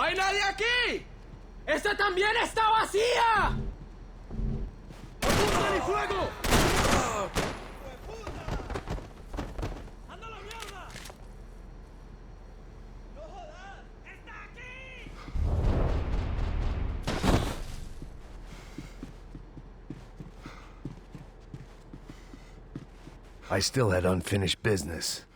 hay nadie aquí! ¡Esta también está vacía! ¡Apuntan y fuego! ¡Anda la mierda! ¡No jodas! ¡Está aquí! I still had unfinished business.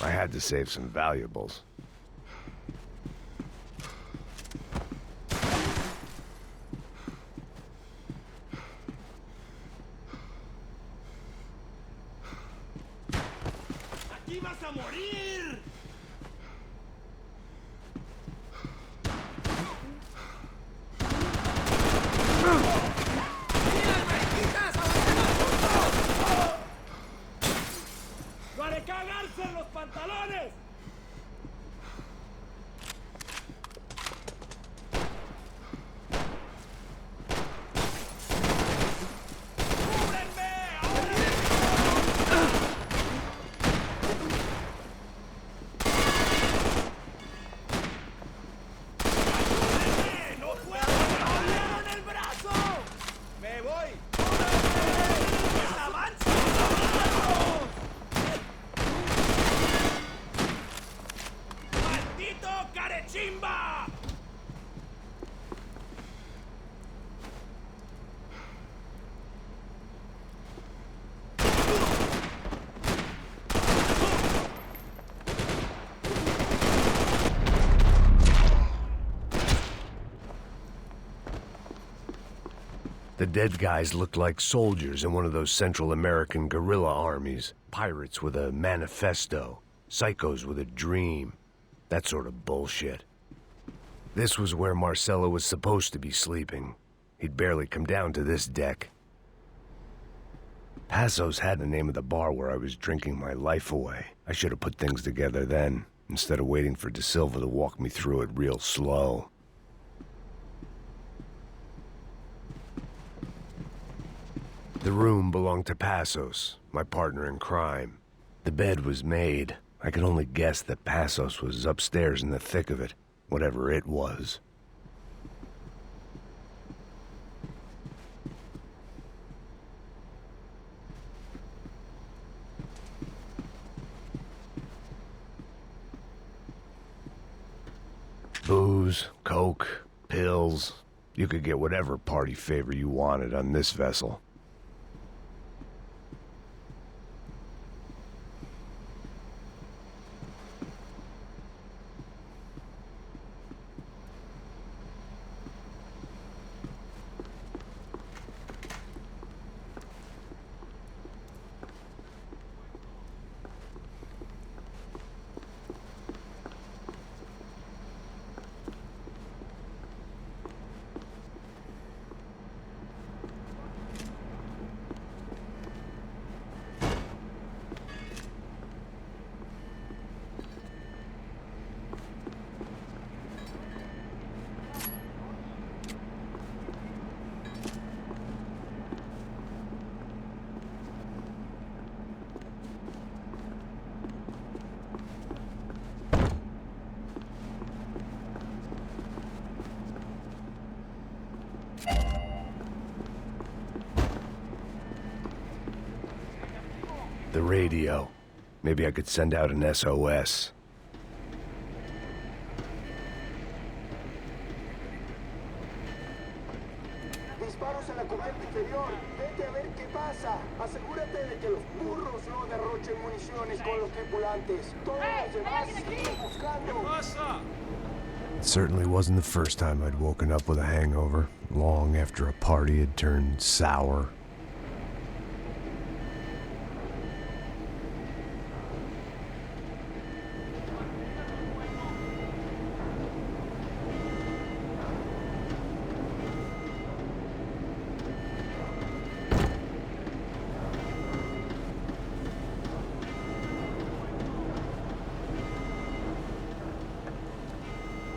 I had to save some valuables. ¡Aquí vas a morir! ¡Mira, mariquitas! ¡Avancemos juntos! ¡Lo haré cagarse en los pantalones! ¡Cúbrenme! ¡Ayúdenme! ¡No puedo! ¡Me dolieron el brazo! ¡Me voy! ¡Avanza! ¡Maldito carechimba! The dead guys looked like soldiers in one of those Central American guerrilla armies. Pirates with a manifesto. Psychos with a dream. That sort of bullshit. This was where Marcelo was supposed to be sleeping. He'd barely come down to this deck. Passos had the name of the bar where I was drinking my life away. I should have put things together then, instead of waiting for De Silva to walk me through it real slow. The room belonged to Passos, my partner in crime. The bed was made. I could only guess that Passos was upstairs in the thick of it, whatever it was. Booze, coke, pills. You could get whatever party favor you wanted on this vessel. The radio. Maybe I could send out an SOS. Disparos en la cubierta inferior. Vete a ver qué pasa. Asegúrate de que los burros no derrochen municiones con los tripulantes. Todos los demás siguen buscando. It certainly wasn't the first time I'd woken up with a hangover, long after a party had turned sour.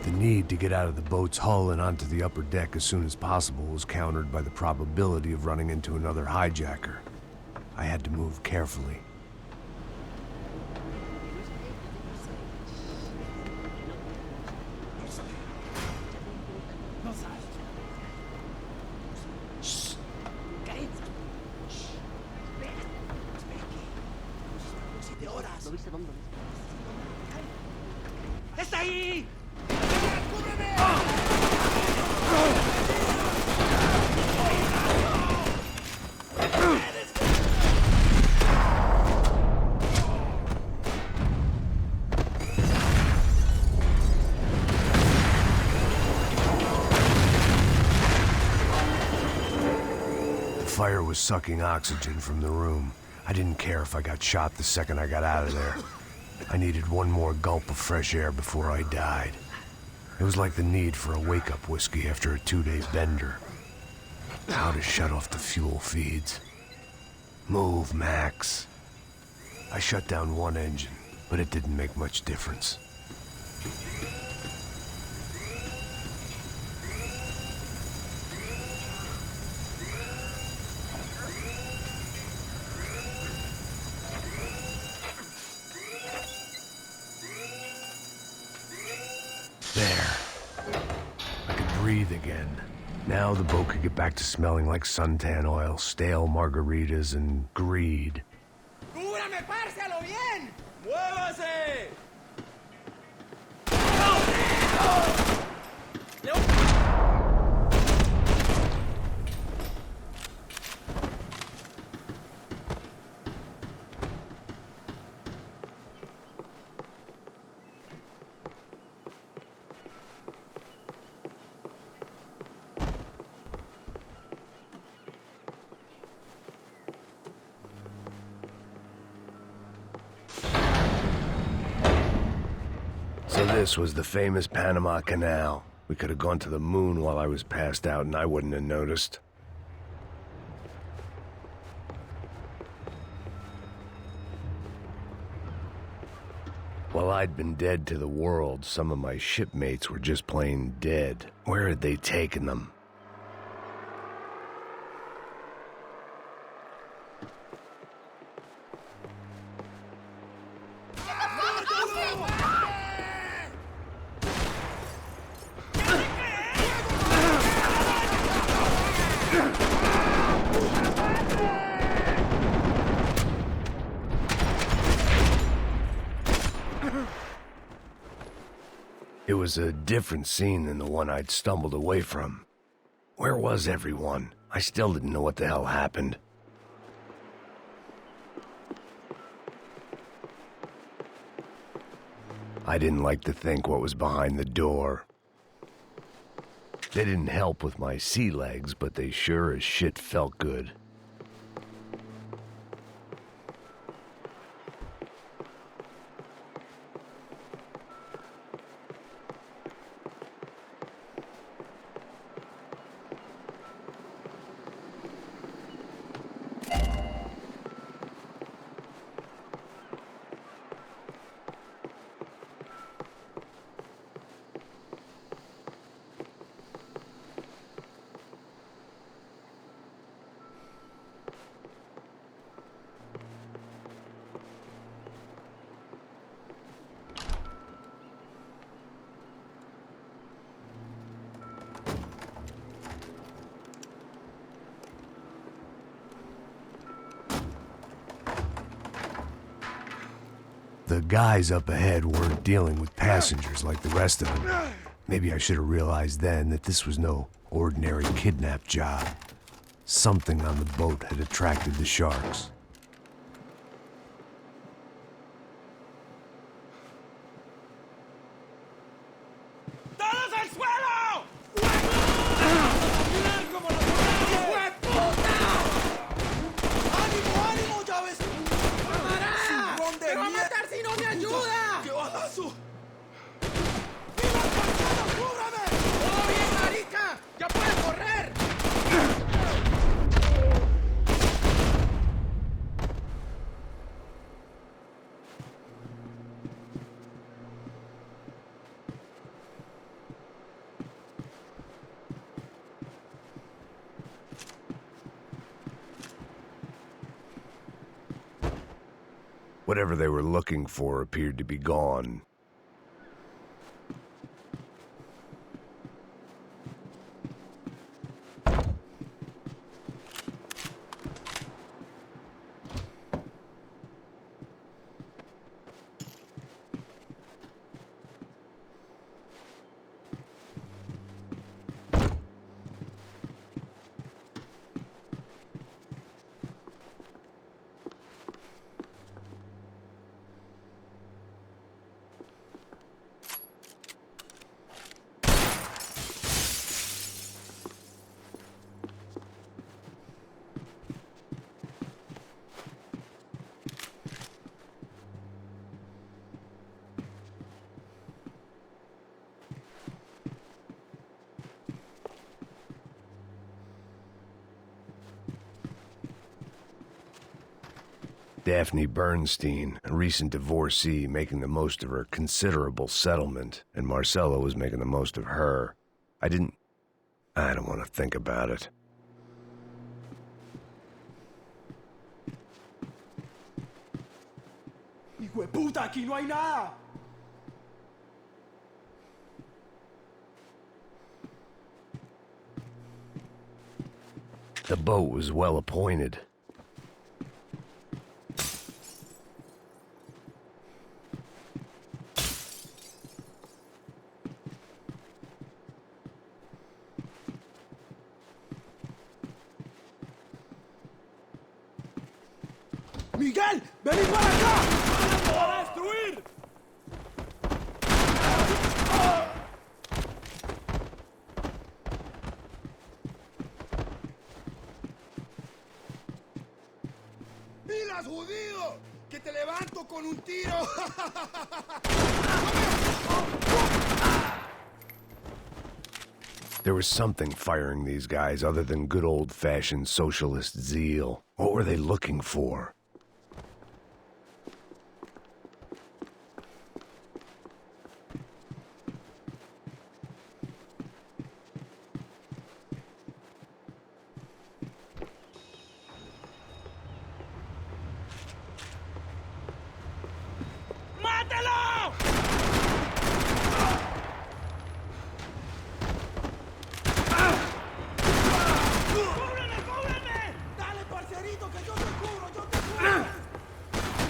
The need to get out of the boat's hull and onto the upper deck as soon as possible was countered by the probability of running into another hijacker. I had to move carefully. ¡Está ahí! The fire was sucking oxygen from the room. I didn't care if I got shot the second I got out of there. I needed one more gulp of fresh air before I died. It was like the need for a wake-up whiskey after a 2-day bender. How to shut off the fuel feeds. Move, Max. I shut down one engine, but it didn't make much difference. There. I could breathe again. Now the boat could get back to smelling like suntan oil, stale margaritas, and greed. ¡Cúbrame, parce, a lo bien! ¡Muévase! So this was the famous Panama Canal. We could have gone to the moon while I was passed out and I wouldn't have noticed. While I'd been dead to the world, some of my shipmates were just plain dead. Where had they taken them? It was a different scene than the one I'd stumbled away from. Where was everyone? I still didn't know what the hell happened. I didn't like to think what was behind the door. They didn't help with my sea legs, but they sure as shit felt good. The guys up ahead weren't dealing with passengers like the rest of them. Maybe I should have realized then that this was no ordinary kidnap job. Something on the boat had attracted the sharks. ¡Todos al suelo! ¡Ánimo, ánimo, llaves! ¡Me va a matar si no me ayuda! ¡Qué balazo! ¡Viva el parcero, cúbrame! ¡Todo bien, marica! ¡Ya puedes correr! Whatever they were looking for appeared to be gone. Daphne Bernstein, a recent divorcee, making the most of her considerable settlement, and Marcella was making the most of her. I don't want to think about it. ¡Hijo de puta, aquí no hay nada! The boat was well appointed. ¡Miguel! ¡Vení para acá! ¡Para destruir! ¡Pilas, judío! ¡Que te levanto con un tiro! There was something firing these guys other than good old-fashioned socialist zeal. What were they looking for? ¡Mátalo! ¡Cúbreme, cúbreme! ¡Dale, parcerito, que yo te cubro, yo te cubro!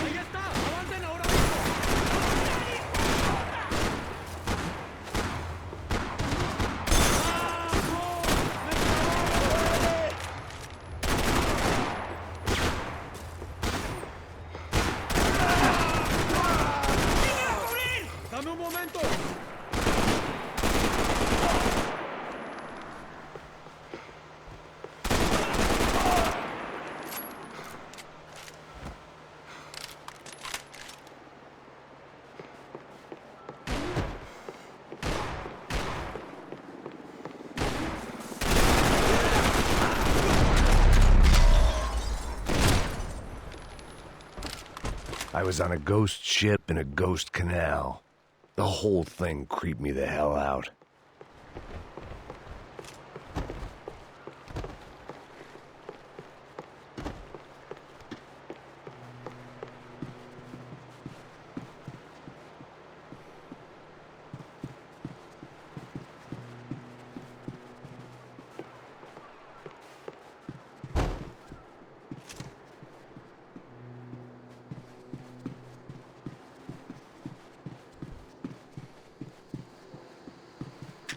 ¡Ahí está! ¡Avancen ahora mismo! ¡Dame un momento! I was on a ghost ship in a ghost canal. The whole thing creeped me the hell out.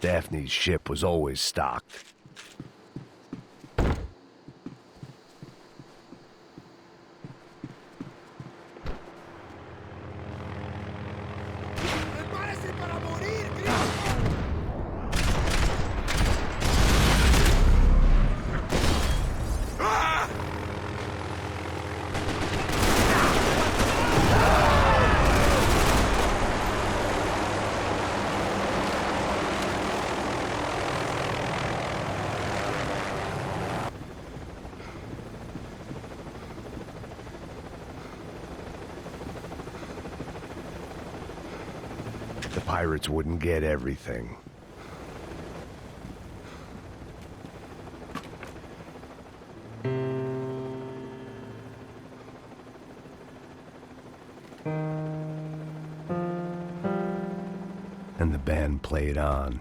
Daphne's ship was always stocked. ¡Prepárese para morir, gringo! The pirates wouldn't get everything. and the band played on.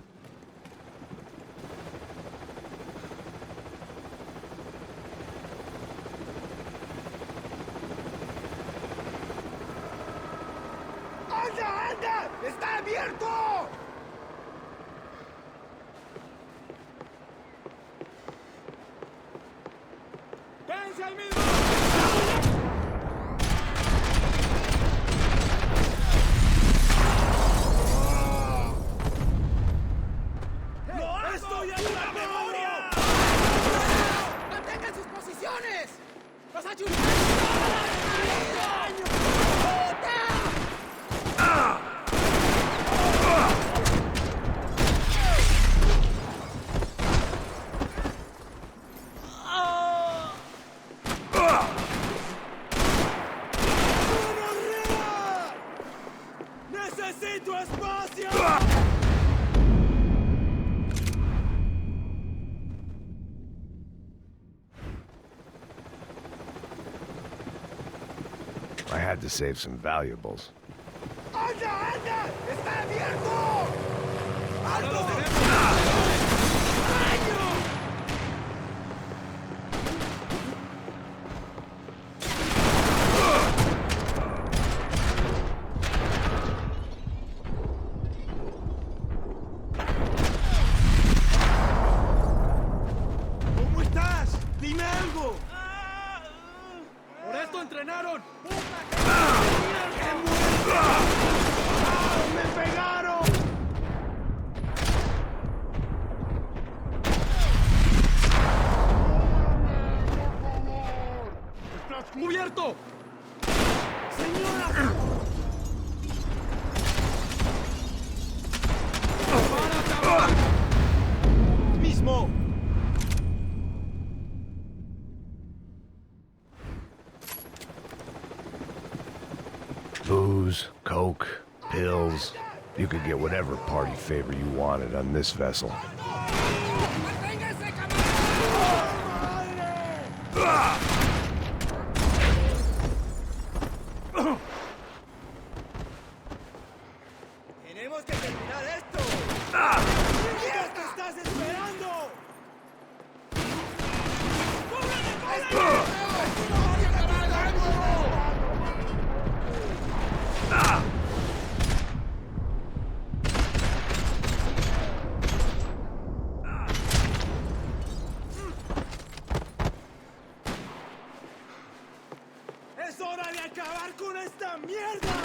¡Anda, anda! ¡Está abierto! ¡Vence al mismo! ¡Estoy en la memoria! ¡Mantengan sus posiciones! ¡Los ayudantes! ¡Necesito espacio! I had to save some valuables. ¡Anda, anda! ¡Está abierto! ¡Alto! ¿Cómo estás? ¡Dime algo! ¡Por esto entrenaron! ¡Me pegaron! ¡Estás cubierto! ¡Señora! ¡Para! ¡Mismo! Booze, coke, pills. You could get whatever party favor you wanted on this vessel. ¡Tenemos que terminar esto! ¿Qué te estás esperando? ¡Es hora de acabar con esta mierda!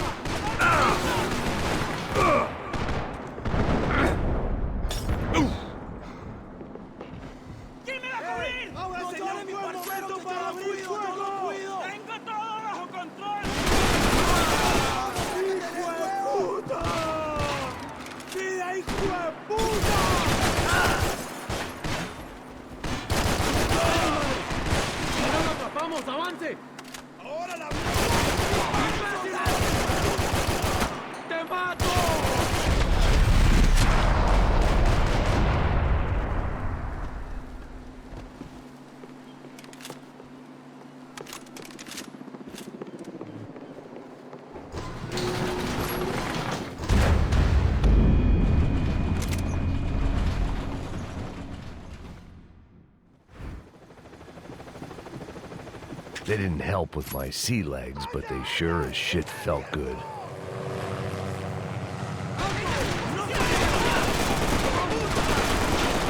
¿Quién me va a cubrir? ¡Ahora sería mi momento para abrir fuego! ¡Tengo todo bajo control! ¡Hijo de puta! ¡Vida, hijo de puta! ¡No lo atrapamos! ¡Avance! ¡Ahora la... ¡Te mato! They didn't help with my sea legs, but they sure as shit felt good.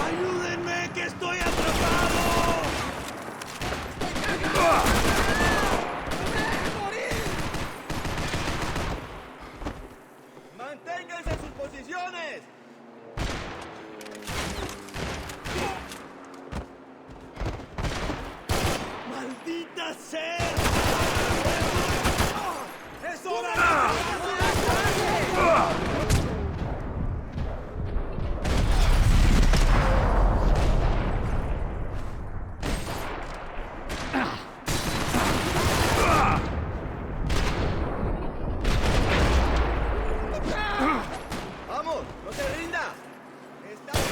¡Ayúdenme, que estoy atrapado! ¡Manténganse en sus posiciones! ¡Maldita sea! ¡Es hora de... ¡Vamos! ¡No te rindas! ¡Está bien!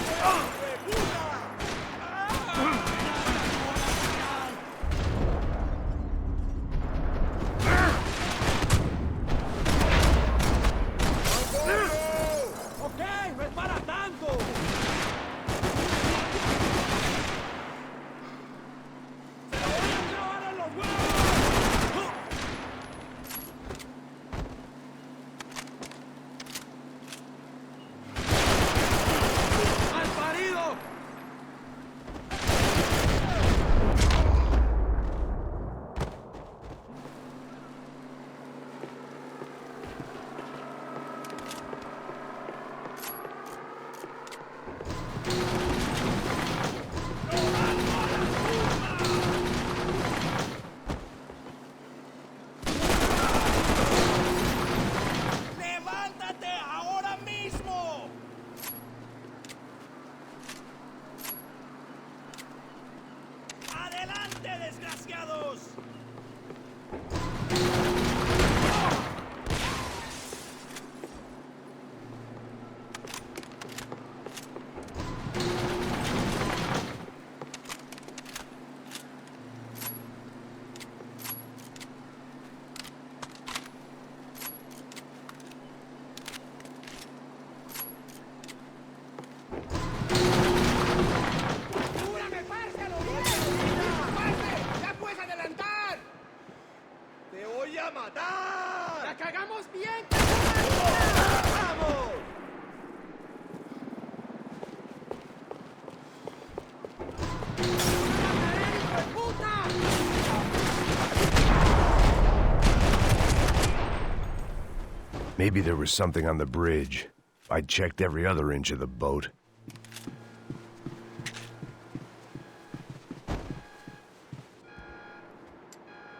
Maybe there was something on the bridge. I'd checked every other inch of the boat.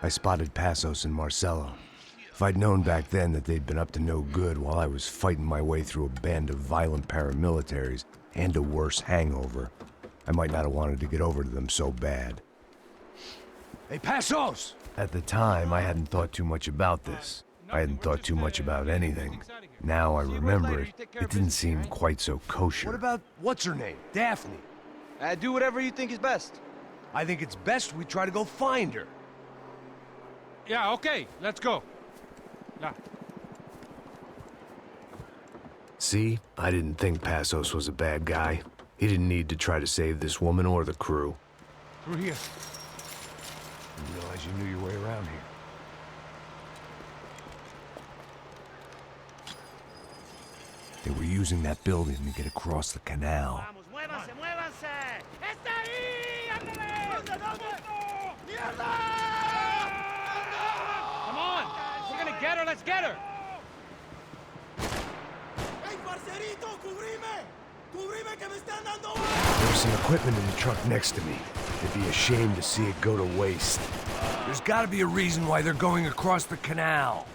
I spotted Passos and Marcelo. If I'd known back then that they'd been up to no good while I was fighting my way through a band of violent paramilitaries and a worse hangover, I might not have wanted to get over to them so bad. Hey, Passos! At the time, I hadn't thought too much about this. I hadn't thought too much about anything. Now I remember it, it didn't seem quite so kosher. What about, what's her name? Daphne. Do whatever you think is best. I think it's best we try to go find her. Yeah, okay, let's go. Yeah. See? I didn't think Passos was a bad guy. He didn't need to try to save this woman or the crew. Through here. Didn't realize you knew your way around here. They were using that building to get across the canal. Vamos, muévanse, muévanse. ¡Está ahí! ¡Ándale! ¿Dónde? ¡Mierda! Come on! If we're gonna get her, let's get her! ¡Ey, parcerito! ¡Cubrime! ¡Cubrime que me están dando mal! There was some equipment in the truck next to me. It'd be a shame to see it go to waste. There's gotta be a reason why they're going across the canal.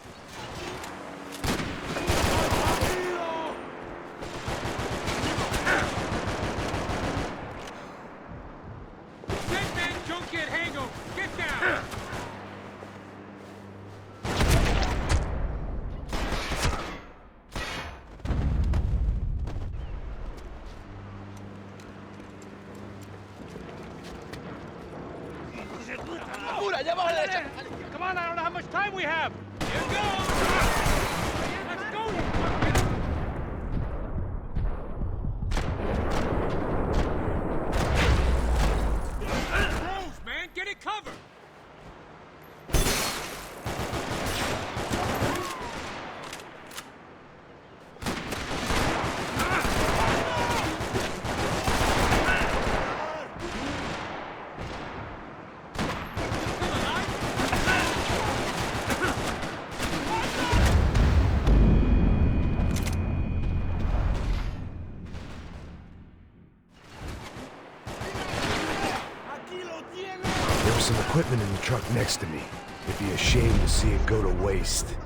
Dead man, junkyard, hangover! Get down! Come on, I don't know how much time we have! Here goes! Let's go! Move, man! Get it covered! There was some equipment in the truck next to me. It'd be a shame to see it go to waste.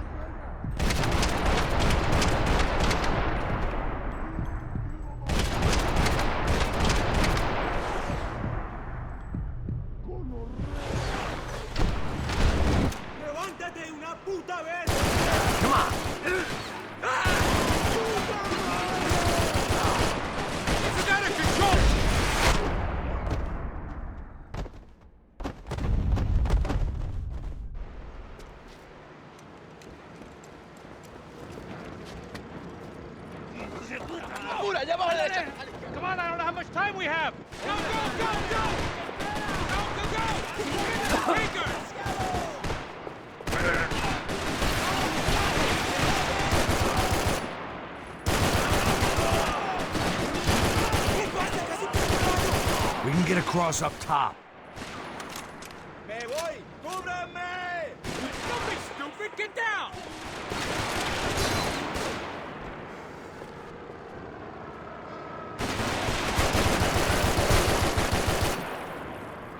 ¡Levántate una puta vez! Come on! This is out of control! Come on, I don't know how much time we have! Go, go, go, go! Go, go, go! Get the breakers! We can get across up top. ¡Me voy! ¡Cúbranme! Don't be stupid! Get down!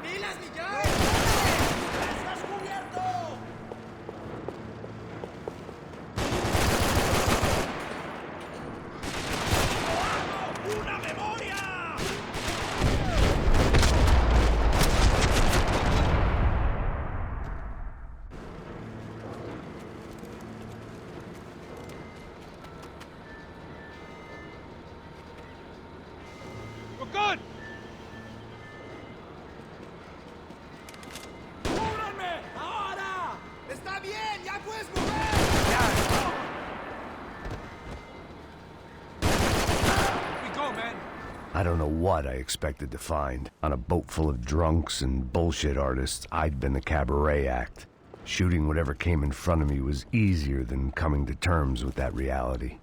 ¡Nilas, ni ya! ¡Estás cubierto! ¡Una memoria! We're good! ¡Cúbranme! ¡Ahora! ¡Está bien! ¡Ya puedes mover! We go, man! I don't know what I expected to find. On a boat full of drunks and bullshit artists, I'd been the cabaret act. Shooting whatever came in front of me was easier than coming to terms with that reality.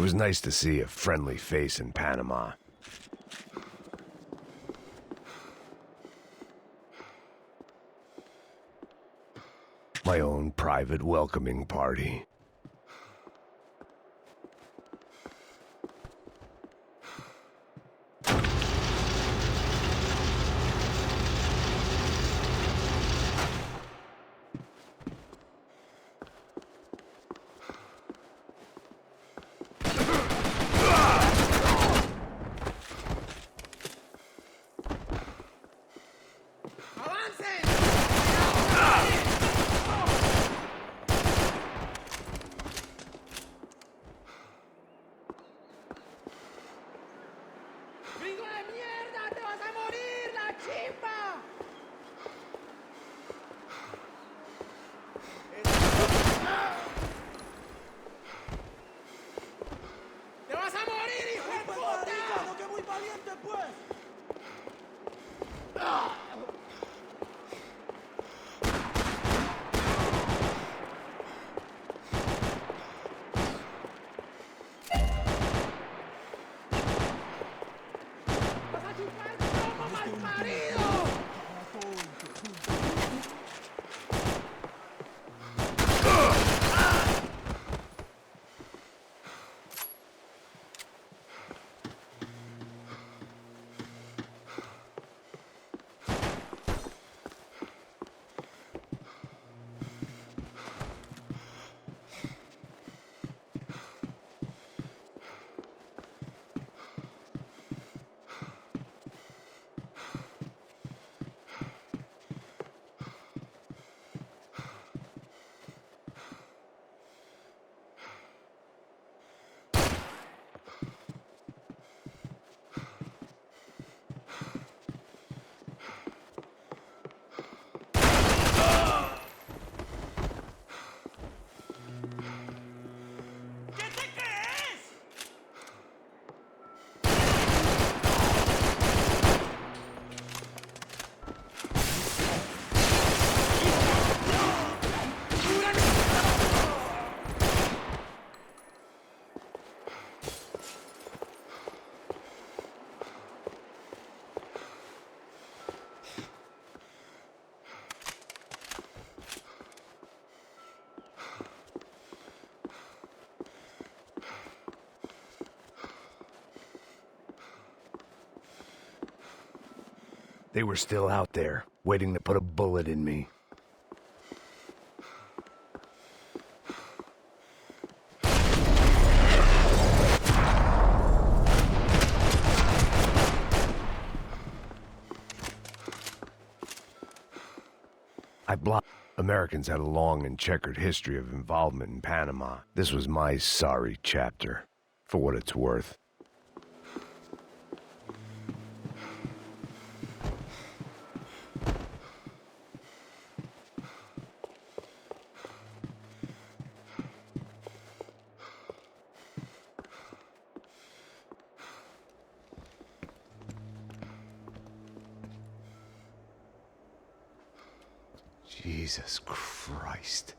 It was nice to see a friendly face in Panama. My own private welcoming party. ¡Gringo de mierda! ¡Te vas a morir, la chimba! ¡Te vas a morir, hijo de puta! ¡No, que muy valiente, pues! ¡Vas a chupar como malparido! They were still out there, waiting to put a bullet in me. I blocked. Americans had a long and checkered history of involvement in Panama. This was my sorry chapter, for what it's worth. Jesus Christ.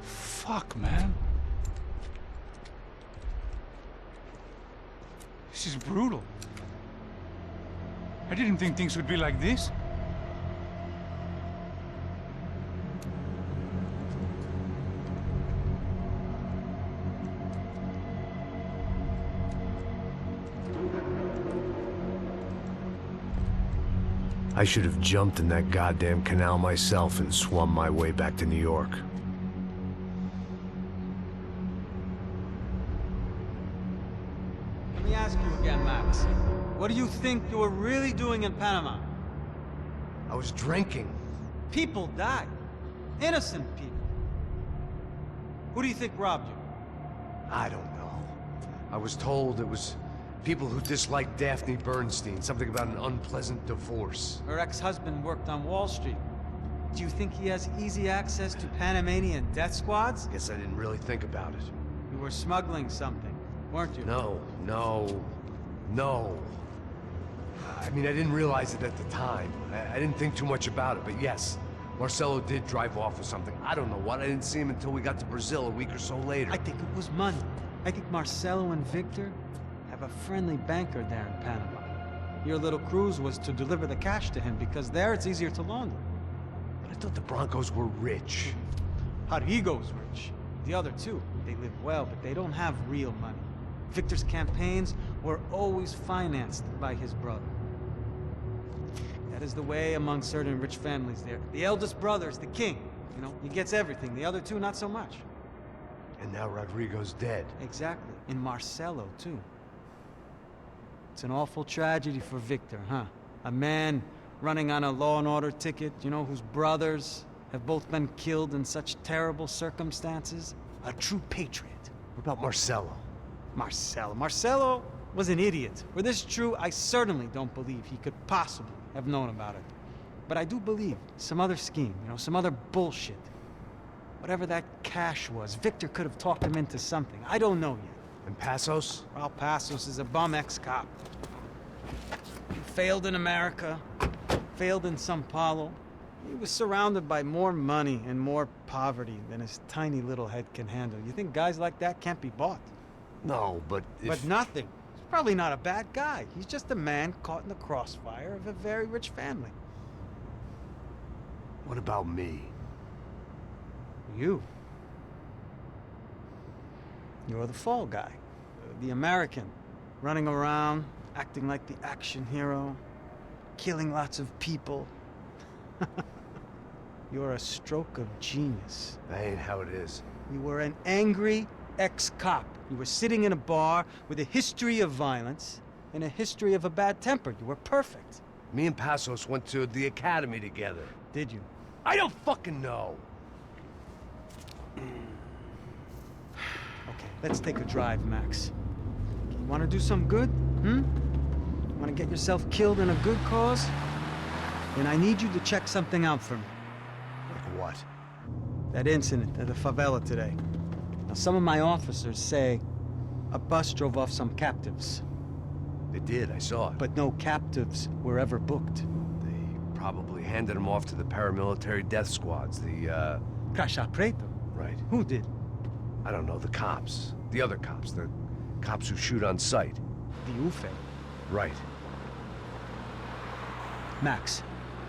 Fuck, man. This is brutal. I didn't think things would be like this. I should have jumped in that goddamn canal myself and swum my way back to New York. Let me ask you again, Max. What do you think you were really doing in Panama? I was drinking. People died. Innocent people. Who do you think robbed you? I don't know. I was told it was people who disliked Daphne Bernstein, something about an unpleasant divorce. Her ex-husband worked on Wall Street. Do you think he has easy access to Panamanian death squads? Guess I didn't really think about it. You were smuggling something, weren't you? No. I mean, I didn't realize it at the time. I didn't think too much about it, but yes. Marcelo did drive off with something. I don't know what. I didn't see him until we got to Brazil a week or so later. I think it was money. I think Marcelo and Victor have a friendly banker there in Panama. Your little cruise was to deliver the cash to him because there it's easier to launder. But I thought the Brancos were rich. Rodrigo's rich. The other two, they live well, but they don't have real money. Victor's campaigns were always financed by his brother. That is the way among certain rich families there. The eldest brother is the king. You know, he gets everything. The other two, not so much. And now Rodrigo's dead. Exactly. And Marcelo, too. It's an awful tragedy for Victor, huh? A man running on a law and order ticket, you know, whose brothers have both been killed in such terrible circumstances. A true patriot. What about Marcelo? Marcelo was an idiot. Were this true, I certainly don't believe he could possibly have known about it. But I do believe some other scheme, you know, some other bullshit. Whatever that cash was, Victor could have talked him into something. I don't know yet. And Passos? Well, Passos is a bum ex-cop. He failed in America, failed in São Paulo. He was surrounded by more money and more poverty than his tiny little head can handle. You think guys like that can't be bought? No, but if... But nothing. He's probably not a bad guy. He's just a man caught in the crossfire of a very rich family. What about me? You. You're the fall guy. The American. Running around, acting like the action hero. Killing lots of people. You're a stroke of genius. That ain't how it is. You were an angry ex-cop. You were sitting in a bar with a history of violence and a history of a bad temper. You were perfect. Me and Passos went to the academy together. Did you? I don't fucking know. Okay, let's take a drive, Max. You want to do some good? Want to get yourself killed in a good cause? Then I need you to check something out for me. Like what? That incident at the favela today. Now, some of my officers say a bus drove off some captives. They did, I saw it. But no captives were ever booked. They probably handed them off to the paramilitary death squads, the, Caixa Preto? Right. Who did? I don't know, the cops. The other cops, the cops who shoot on sight. The UFE. Right. Max,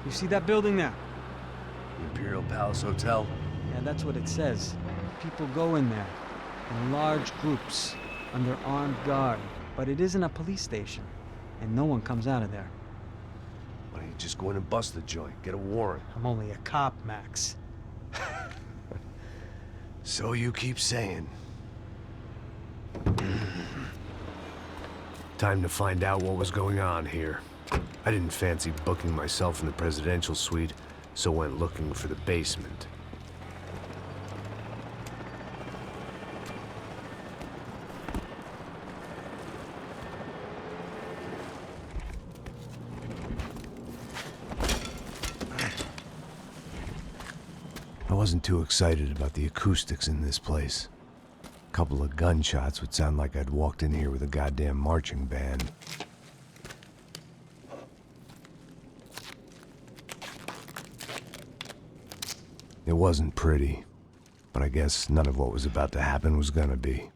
you see that building there? The Imperial Palace Hotel? Yeah, that's what it says. People go in there, in large groups, under armed guard. But it isn't a police station, and no one comes out of there. Why don't you just go in and bust the joint, get a warrant? I'm only a cop, Max. So you keep saying. Time to find out what was going on here. I didn't fancy booking myself in the presidential suite, so went looking for the basement. I wasn't too excited about the acoustics in this place. A couple of gunshots would sound like I'd walked in here with a goddamn marching band. It wasn't pretty, but I guess none of what was about to happen was gonna be.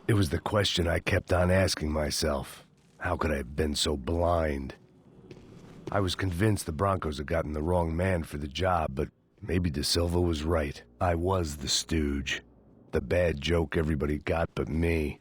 It was the question I kept on asking myself. How could I have been so blind? I was convinced the Brancos had gotten the wrong man for the job, but maybe De Silva was right. I was the stooge. The bad joke everybody got but me.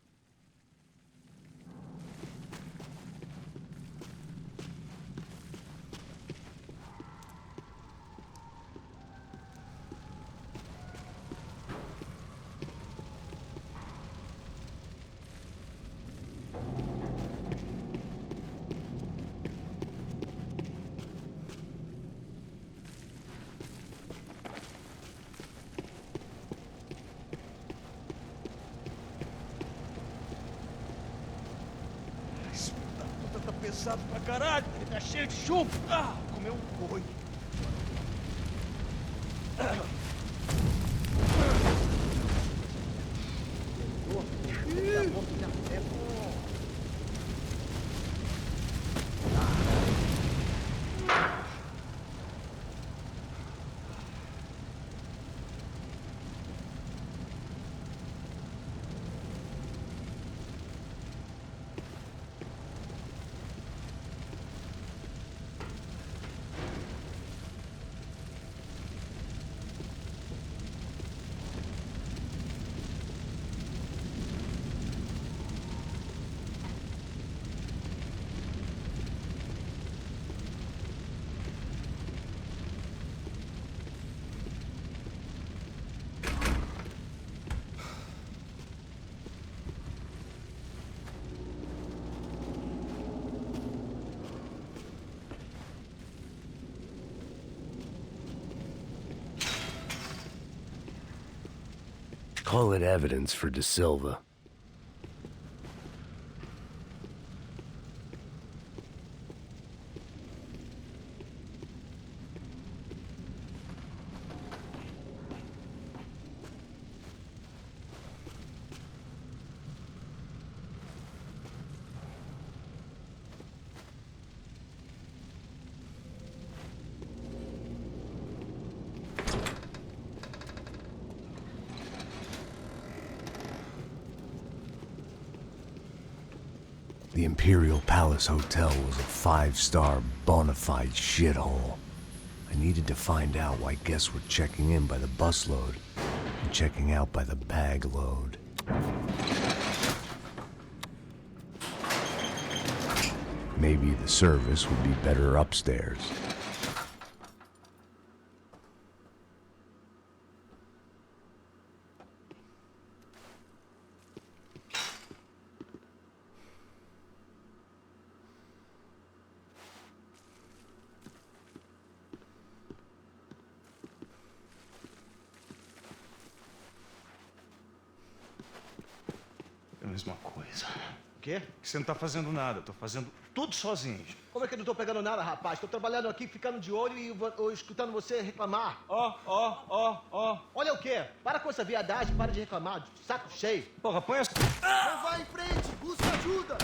Pesado pra caralho. Tá cheio de chumbo. Comeu um boi. Call it evidence for De Silva. The Imperial Palace Hotel was a five-star, bona fide shithole. I needed to find out why guests were checking in by the busload and checking out by the bag load. Maybe the service would be better upstairs. É a mesma coisa. O quê? Você não tá fazendo nada, eu tô fazendo tudo sozinho. Como é que eu não tô pegando nada, rapaz? Tô trabalhando aqui, ficando de olho e escutando você reclamar. Ó. Olha o quê? Para com essa viadagem, para de reclamar. Saco cheio. Porra, põe as... Não vai em frente, busca ajuda.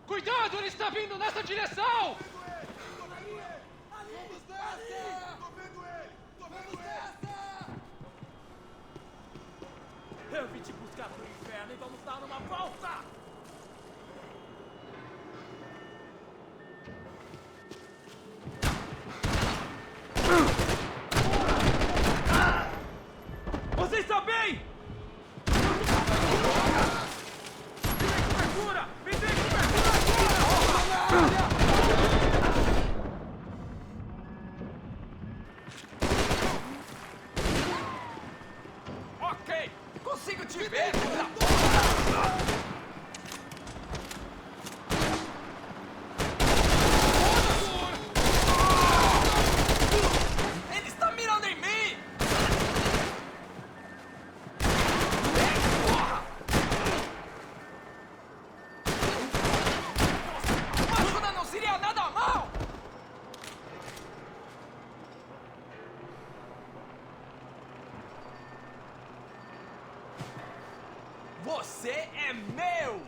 Cuidado, ele está vindo nessa direção! Eu vim te buscar pro inferno e vamos dar uma volta! Você está bem? Me dê cobertura agora! Ok, consigo te ver! Ele está mirando em mim! Uma ajuda não seria nada mal! Você é meu!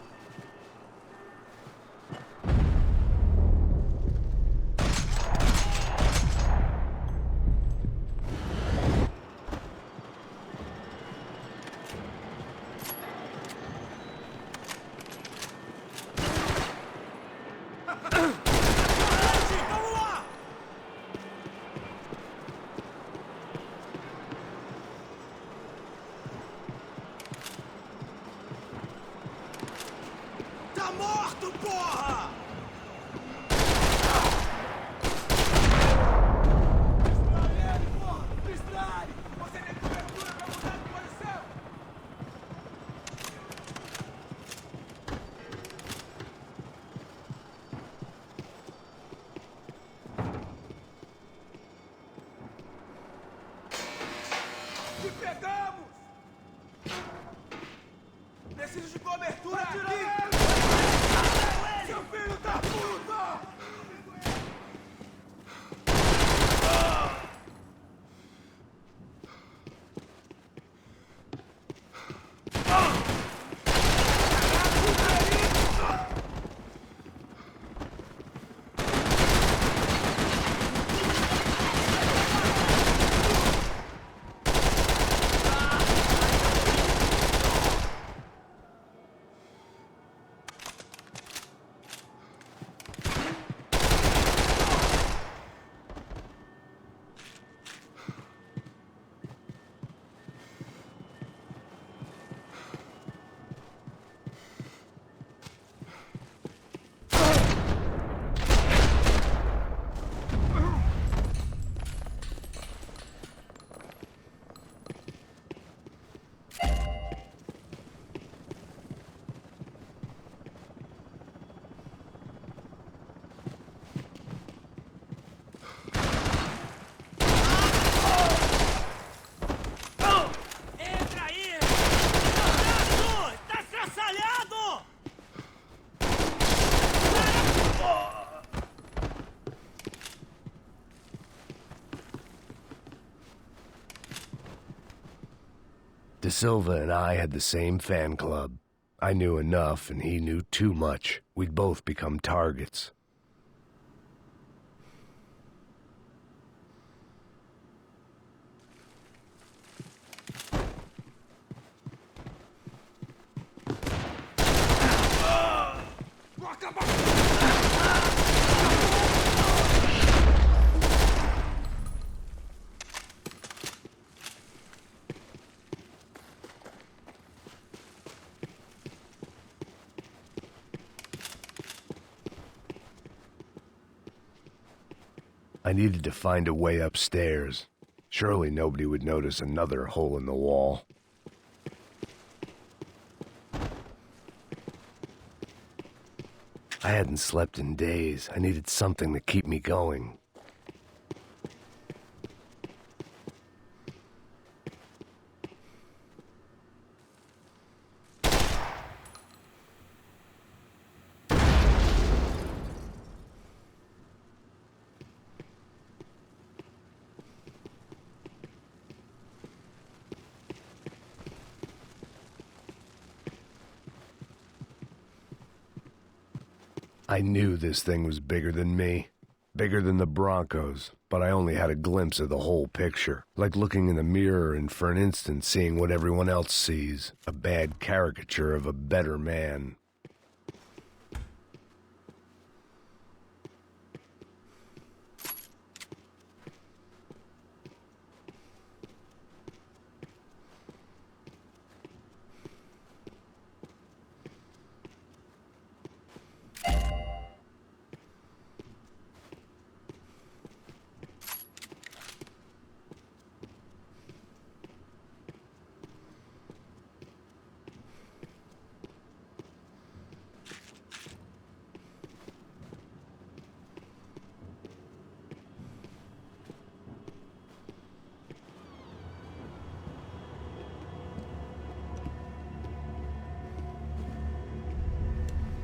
De Silva and I had the same fan club. I knew enough and he knew too much. We'd both become targets. I needed to find a way upstairs. Surely nobody would notice another hole in the wall. I hadn't slept in days. I needed something to keep me going. I knew this thing was bigger than me, bigger than the Broncos, but I only had a glimpse of the whole picture, like looking in the mirror and for an instant seeing what everyone else sees, a bad caricature of a better man.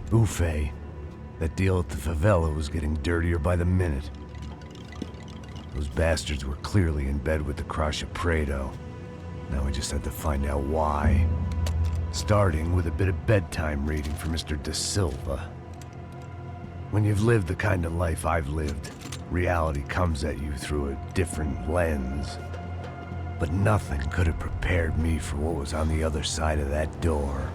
Buffet. That deal at the favela was getting dirtier by the minute. Those bastards were clearly in bed with the Crusher Prado. Now we just had to find out why. Starting with a bit of bedtime reading for Mr. De Silva. When you've lived the kind of life I've lived, reality comes at you through a different lens. But nothing could have prepared me for what was on the other side of that door.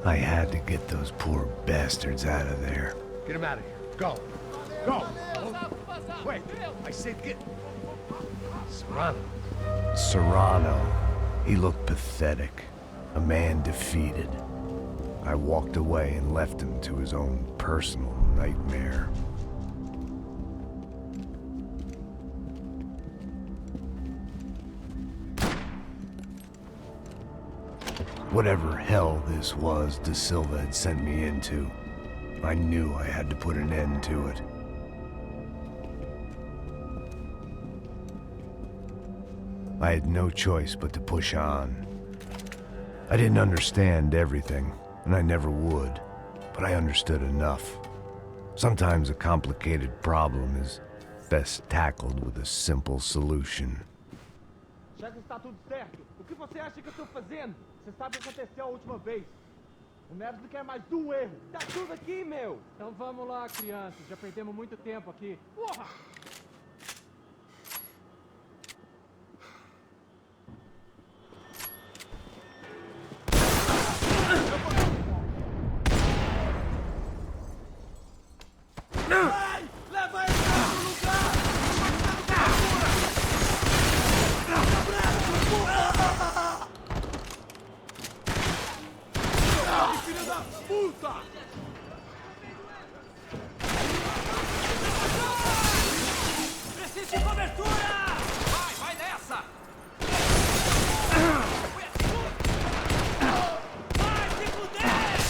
I had to get those poor bastards out of there. Get him out of here. Go. Go. Wait. I said get... Serrano. Serrano. He looked pathetic. A man defeated. I walked away and left him to his own personal nightmare. Whatever hell this was De Silva had sent me into, I knew I had to put an end to it. I had no choice but to push on. I didn't understand everything, and I never would, but I understood enough. Sometimes a complicated problem is best tackled with a simple solution. Já que está tudo certo, o que você acha que eu estou fazendo? Você sabe o que aconteceu a última vez. O Neves não quer mais um erro. Tá tudo aqui, meu. Então vamos lá, crianças. Já perdemos muito tempo aqui. Porra! Vai! Leva ele para outro lugar! Filho da puta! Preciso de cobertura! Vai nessa! Vai se fuder!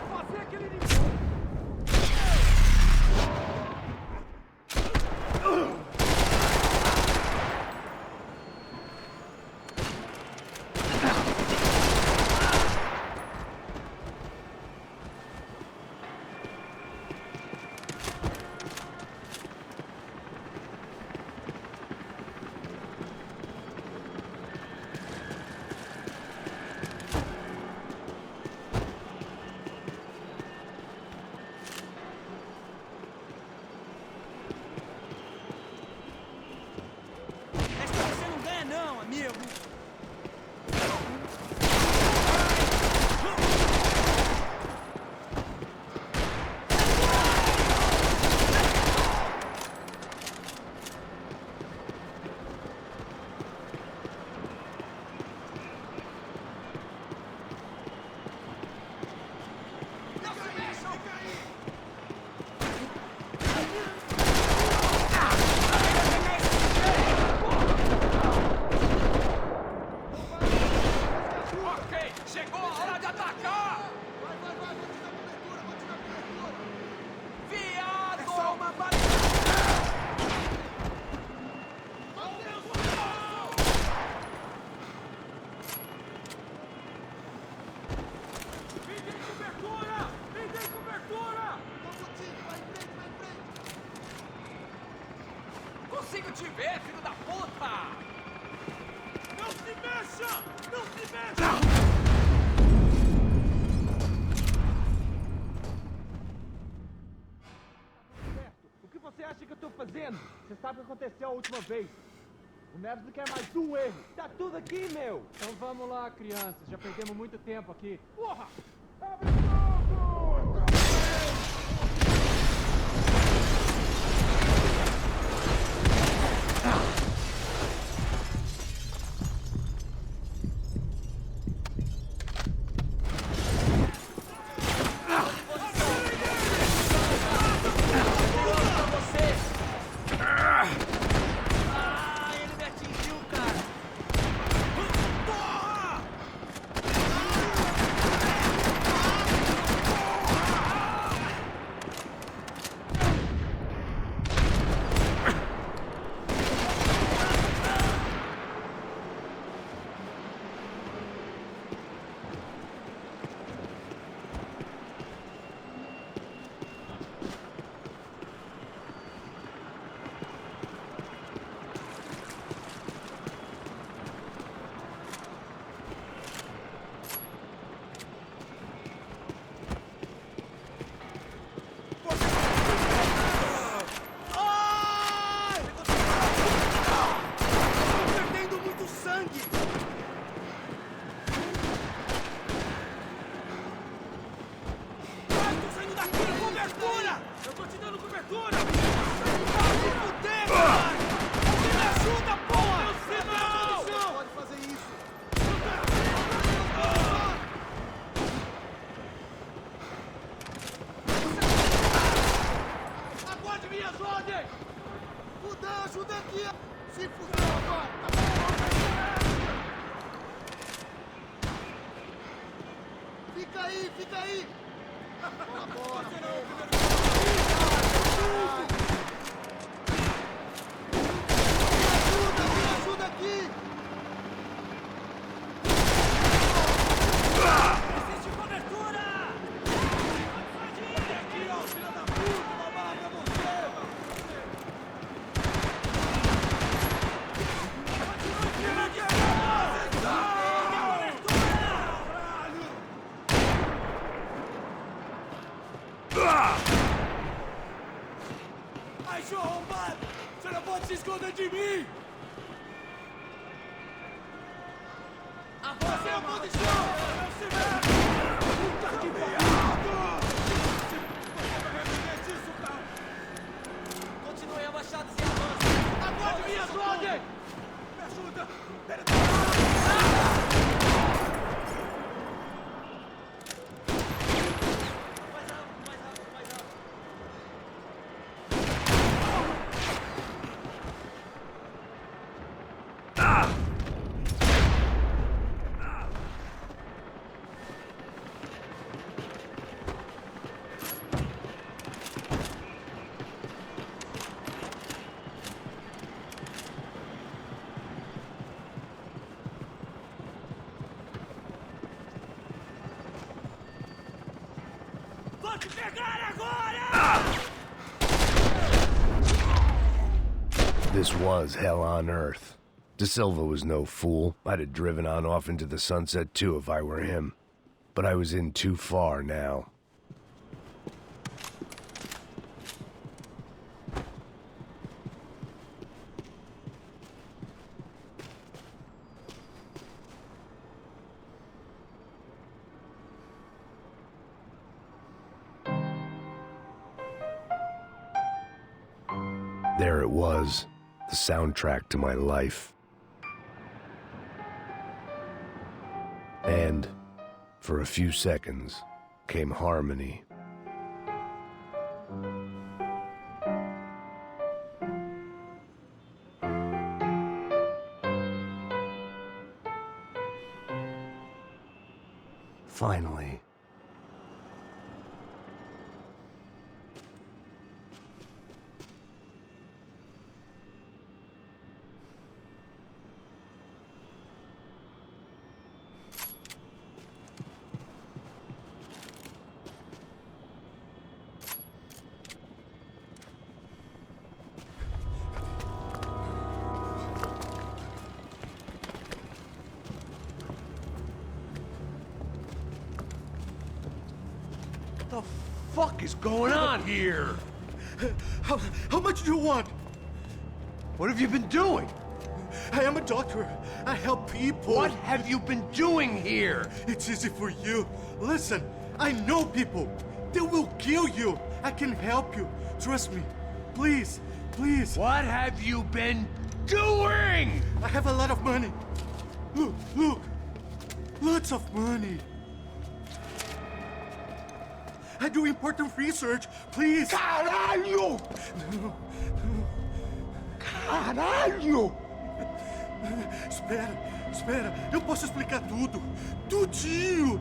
Fazer aquele inimigo! consigo te ver, filho da puta! Não se mexa! Não se mexa! O que você acha que eu tô fazendo? Você sabe o que aconteceu a última vez. O Neves não quer mais um erro. Tá tudo aqui, meu. Então vamos lá, crianças. Já perdemos muito tempo aqui. Porra! Abre fogo! Ele me atingiu, cara! Porra! Ai! Tô perdendo muito sangue! Ai, tô saindo daqui! Cobertura! Eu tô te dando cobertura! Vai se fuder, cara! Você me ajuda, porra! Não pode fazer isso! Aguarde minhas ordens! Fudeu, ajuda aqui! Se fudeu agora! Fica aí, fica aí! Me ajuda aqui! Preciso de cobertura! Aqui, ó, filha da puta! Babaca, você! Ai, seu arrombado! Você não pode se esconder de mim! Você é a maldição! Não se mexe! Puta que pariu! Você vai reviver isso, cara! Continue abaixados e avançem! Aguarde minhas ordens! Me ajuda! Mais rápido, mais rápido, mais rápido! Vou te pegar agora! This was hell on earth. De Silva was no fool. I'd have driven on off into the sunset too if I were him. But I was in too far now. There it was, the soundtrack to my life. And, for a few seconds, came harmony. Finally. fuck is going on here? How much do you want? What have you been doing? I am a doctor. I help people. What have you been doing here? It's easy for you. Listen, I know people. They will kill you. I can help you. Trust me. Please, please. What have you been doing? I have a lot of money. Look, look. Lots of money. I do important research. Please. Caralho! No, Caralho! Espera, espera. Eu posso explicar tudo. Tudinho.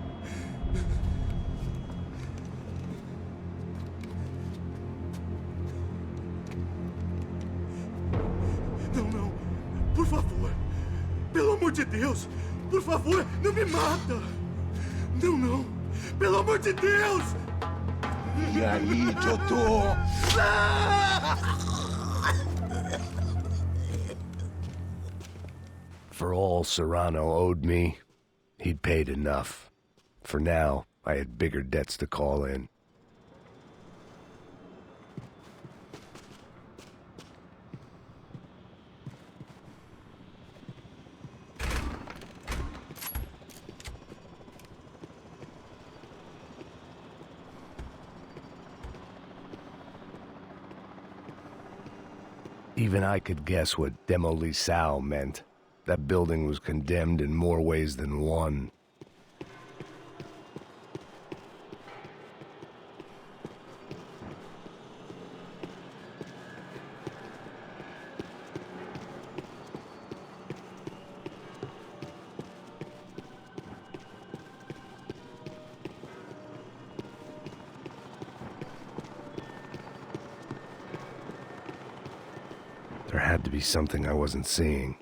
Não, não. Por favor. Pelo amor de Deus. Por favor, não me mata. Não, não. Pelo amor de Deus. E aí, doutor? For all Serrano owed me, he'd paid enough. For now, I had bigger debts to call in. Even I could guess what demolisão meant. That building was condemned in more ways than one. There had to be something I wasn't seeing.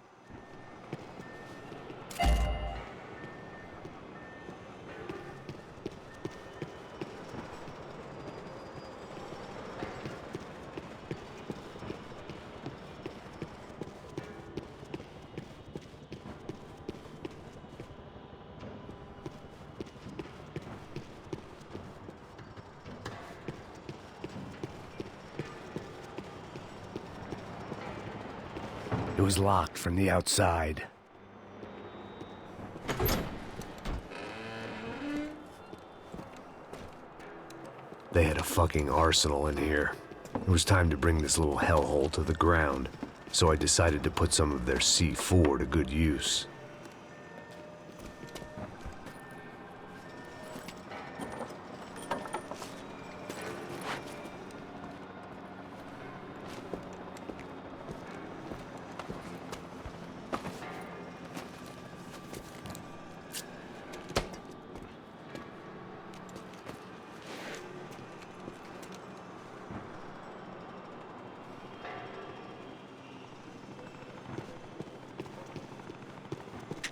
It was locked from the outside. They had a fucking arsenal in here. It was time to bring this little hellhole to the ground, so I decided to put some of their C4 to good use.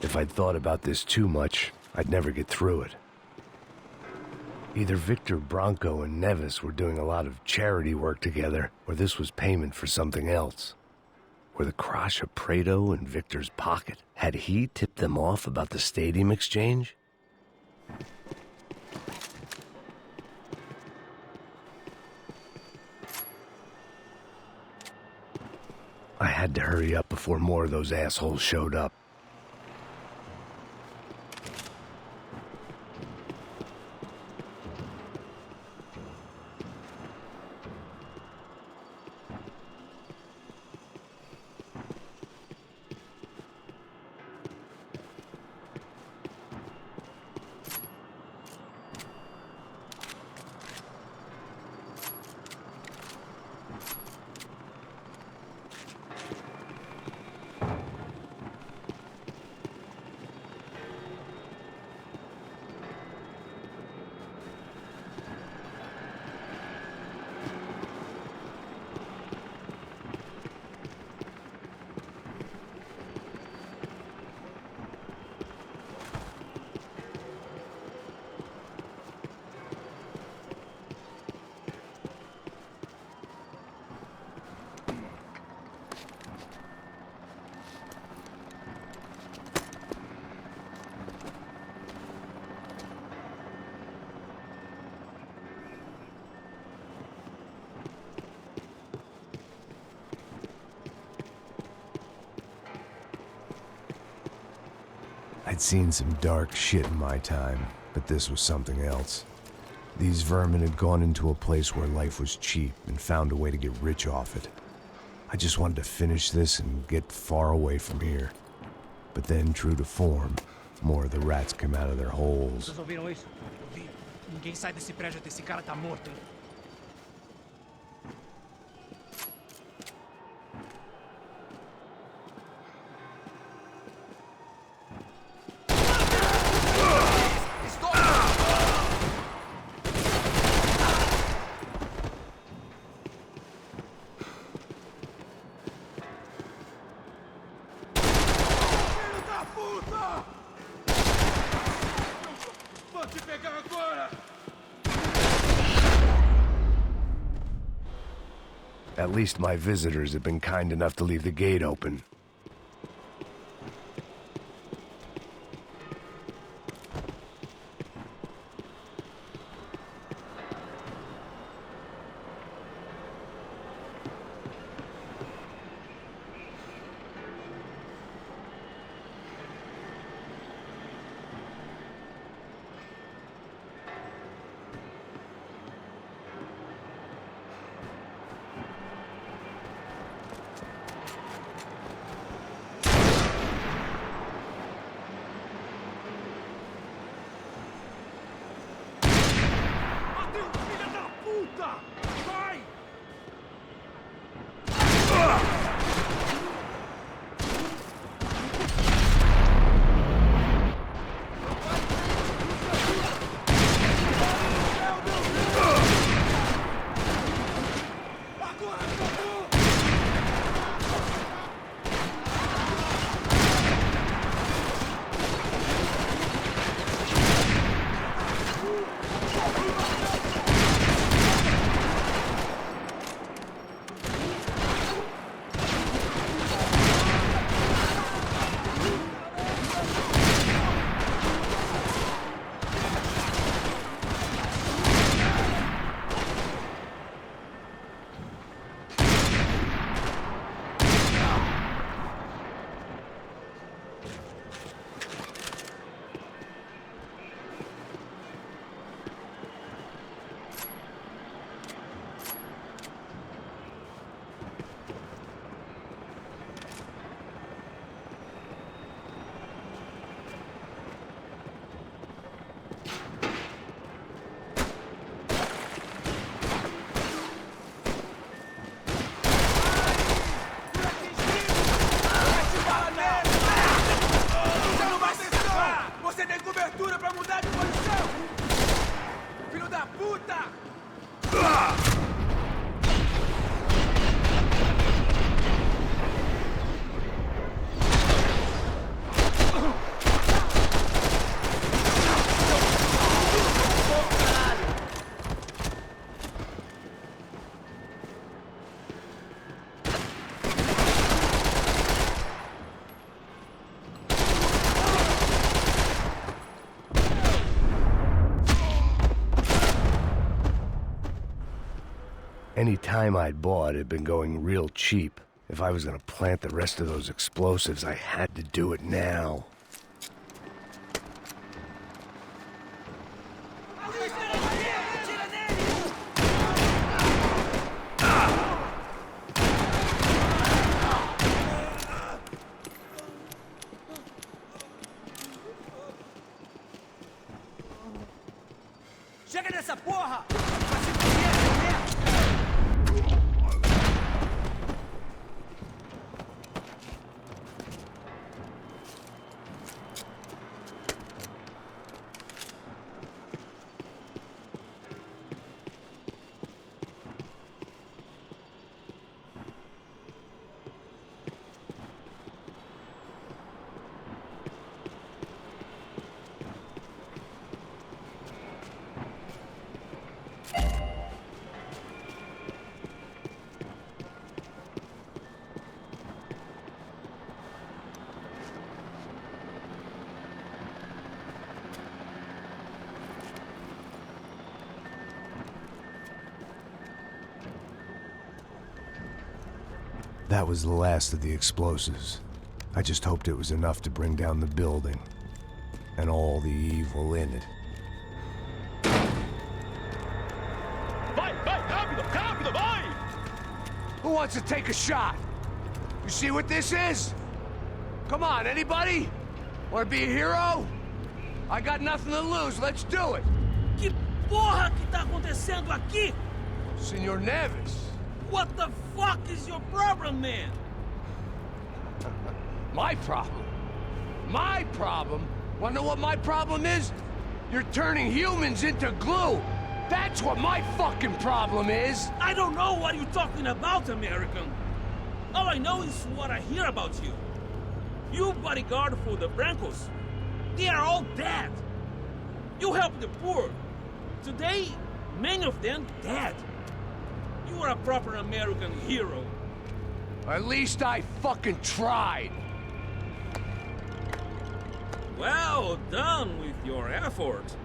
If I'd thought about this too much, I'd never get through it. Either Victor Branco and Neves were doing a lot of charity work together, or this was payment for something else. Were the Crash of Prado in Victor's pocket? Had he tipped them off about the stadium exchange? I had to hurry up before more of those assholes showed up. I'd seen some dark shit in my time, but this was something else. These vermin had gone into a place where life was cheap and found a way to get rich off it. I just wanted to finish this and get far away from here. But then, true to form, more of the rats come out of their holes. Vocês ouviram isso? Eu vi. Ninguém sai desse prédio até esse cara tá morto, hein? At least my visitors have been kind enough to leave the gate open. Any time I'd bought had been going real cheap. If I was gonna plant the rest of those explosives, I had to do it now. Chega dessa porra! That was the last of the explosives. I just hoped it was enough to bring down the building. and all the evil in it. Vai, vai, rápido, rápido, vai! Who wants to take a shot? You see what this is? Come on, anybody? Want to be a hero? I got nothing to lose, let's do it! Que porra que tá acontecendo aqui? Senor Neves. What the fuck is your problem, man? My problem? My problem? Wanna know what my problem is? You're turning humans into glue! That's what my fucking problem is! I don't know what you're talking about, American. All I know is what I hear about you. You bodyguard for the Brancos. They are all dead. You help the poor. Today, many of them dead. You are a proper American hero. At least I fucking tried! Well done with your effort.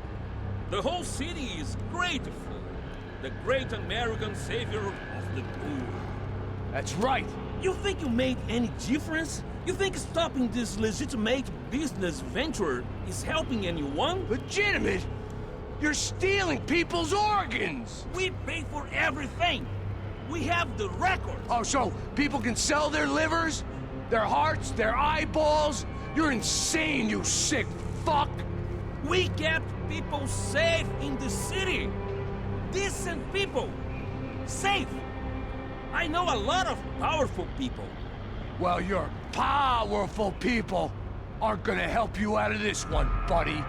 The whole city is grateful. The great American savior of the poor. That's right! You think you made any difference? You think stopping this legitimate business venture is helping anyone? Legitimate? You're stealing people's organs! We pay for everything. We have the record. Oh, so people can sell their livers? Their hearts? Their eyeballs? You're insane, you sick fuck! We kept people safe in the city. Decent people. Safe. I know a lot of powerful people. Well, your powerful people aren't gonna help you out of this one, buddy.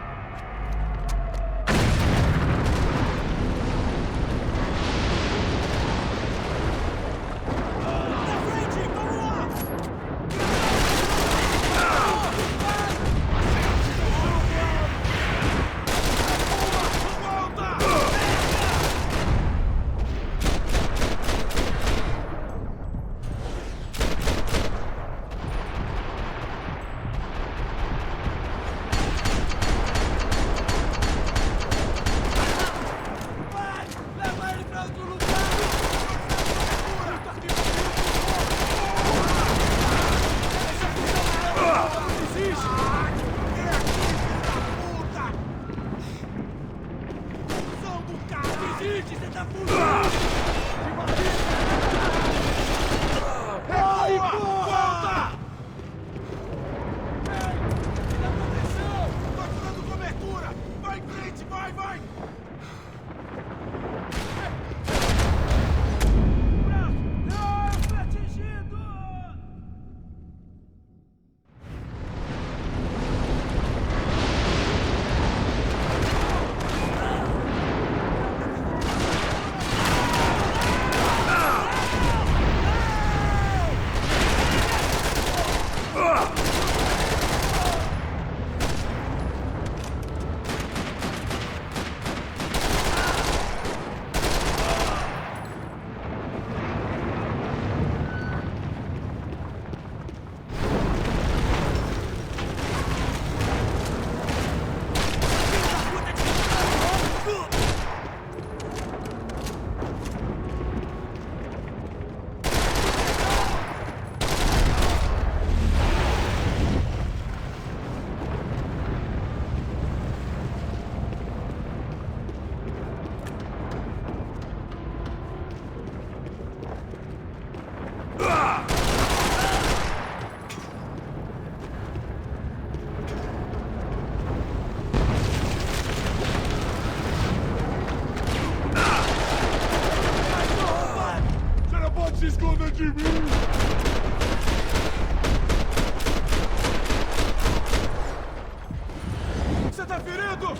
Você tá ferido?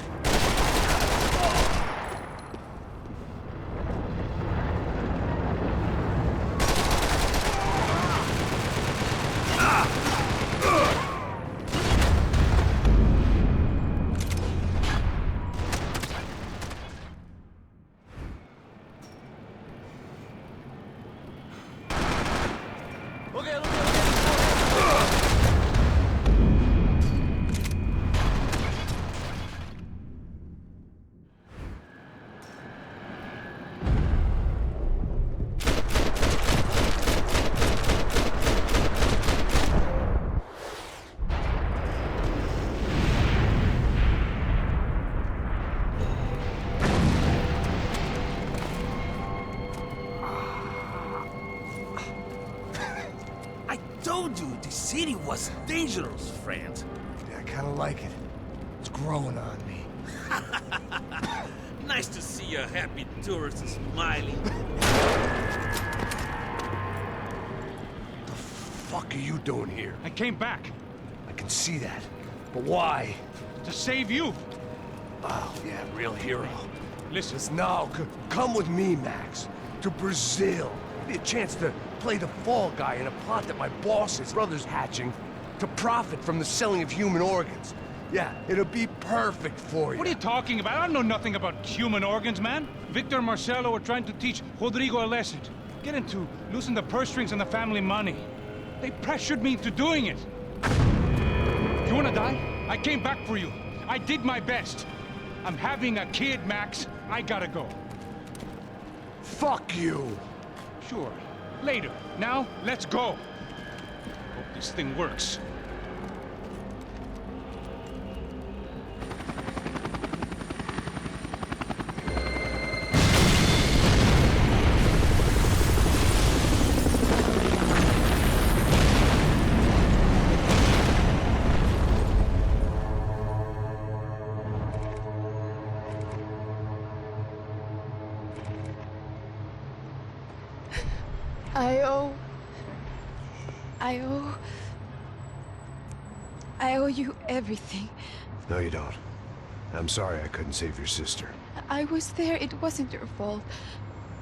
told you the city was dangerous, friend. Yeah, I kind of like it. It's growing on me. Nice to see a happy tourist smiling. What the fuck are you doing here? I came back I can see that. But why? to save you. Oh, yeah, real hero. Listen, No, come with me, Max. To Brazil. Be a chance to play the fall guy in a plot that my boss's brother's hatching to profit from the selling of human organs. Yeah, it'll be perfect for you. what are you talking about? I don't know nothing about human organs, man. Victor and Marcelo were trying to teach Rodrigo a lesson. Get him to loosen the purse strings on the family money. They pressured me into doing it. You wanna die? I came back for you. I did my best. I'm having a kid, Max. I gotta go. Fuck you! Sure. Later. Now, let's go. Hope this thing works. I owe you everything. No, you don't. I'm sorry I couldn't save your sister. I was there. It wasn't your fault.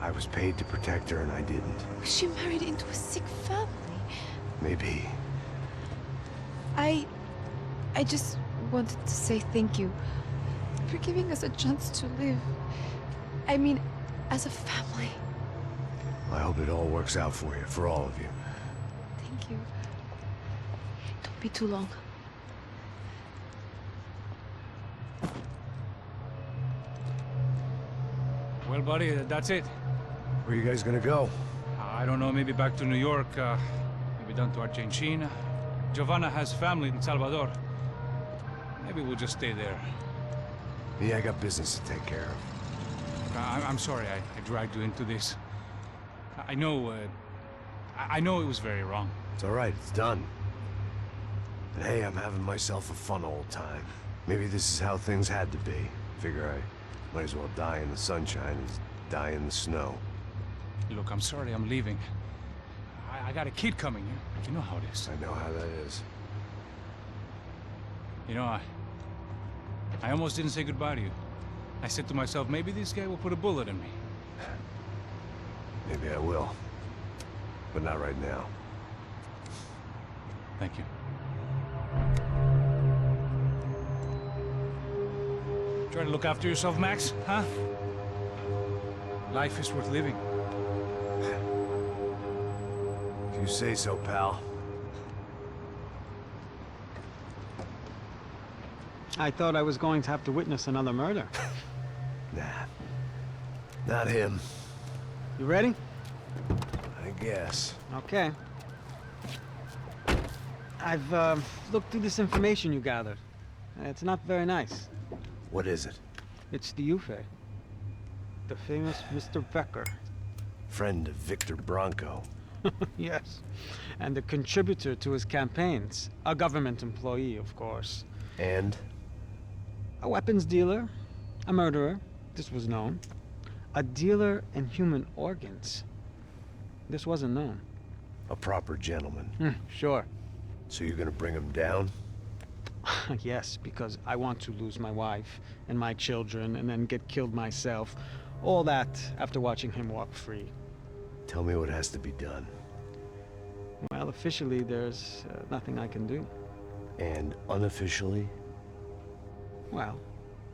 I was paid to protect her and I didn't. She married into a sick family. Maybe. I just wanted to say thank you for giving us a chance to live. I mean, as a family. I hope it all works out for you, for all of you. Thank you. Don't be too long. Well, buddy, that's it. Where are you guys gonna go? I don't know, maybe back to New York, maybe down to Argentina. Giovanna has family in Salvador. Maybe we'll just stay there. Yeah, I got business to take care of. I'm sorry I dragged you into this. I know it was very wrong. It's all right, it's done. But hey, I'm having myself a fun old time. Maybe this is how things had to be. Figure I might as well die in the sunshine as die in the snow. Look, I'm sorry I'm leaving. I got a kid coming. You know how it is. I know how that is. You know, I almost didn't say goodbye to you. I said to myself, maybe this guy will put a bullet in me. Maybe I will. But not right now. Thank you. Try to look after yourself, Max, huh? Life is worth living. If you say so, pal. I thought I was going to have to witness another murder. Nah. Not him. You ready? I guess. Okay. I've looked through this information you gathered. It's not very nice. What is it? It's the Ufe. The famous Mr. Becker. Friend of Victor Branco. Yes. And a contributor to his campaigns. A government employee, of course. And? A weapons dealer. A murderer. This was known. A dealer in human organs. This wasn't known. A proper gentleman. Sure. So you're gonna bring him down? Yes, because I want to lose my wife and my children and then get killed myself. All that after watching him walk free. Tell me what has to be done. Well, officially, there's nothing I can do. And unofficially? Well,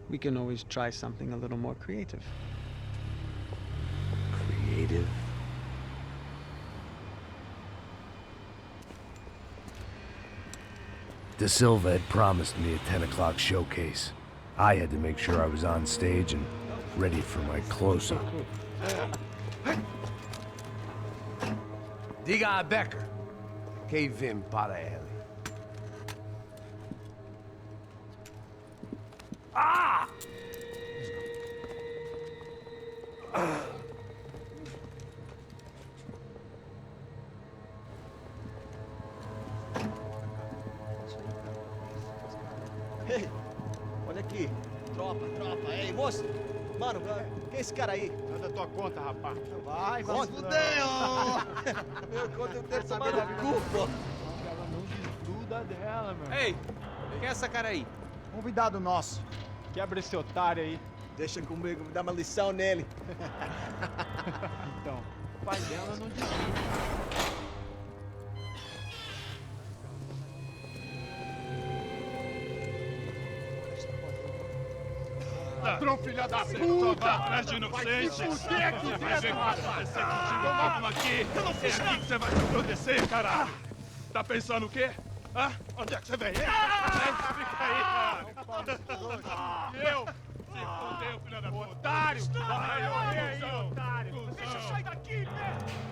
we can always try something a little more creative. Creative? De Silva had promised me a 10 o'clock showcase. I had to make sure I was on stage and ready for my close-up. Diga a Becker. Que vim para ele. Ah! aqui. Tropa. Ei, moço. Mano, quem é esse cara aí? Manda tua conta, rapaz. Vai se fuder, ó! Meu conta eu tenho que tomar no cu, pô. Ela não desgruda dela, meu. Ei, quem é essa cara aí? Convidado nosso. Quebra esse otário aí. Deixa comigo, me dá uma lição nele. Então, o pai dela não desgruda. Ladrão, filha da puta! Vai atrás de inocentes! Vai se fuder aqui dentro! Vai ver o que vai acontecer contigo mesmo aqui! Eu não fiz nada! É aqui que você vai se acontecer, caralho! Tá pensando o quê? Hã? Onde é que você vem? Fica aí, caralho! Eu? Se fudeu, filha da puta! Otário! Vai morrer aí, otário! Deixa eu sair daqui, velho!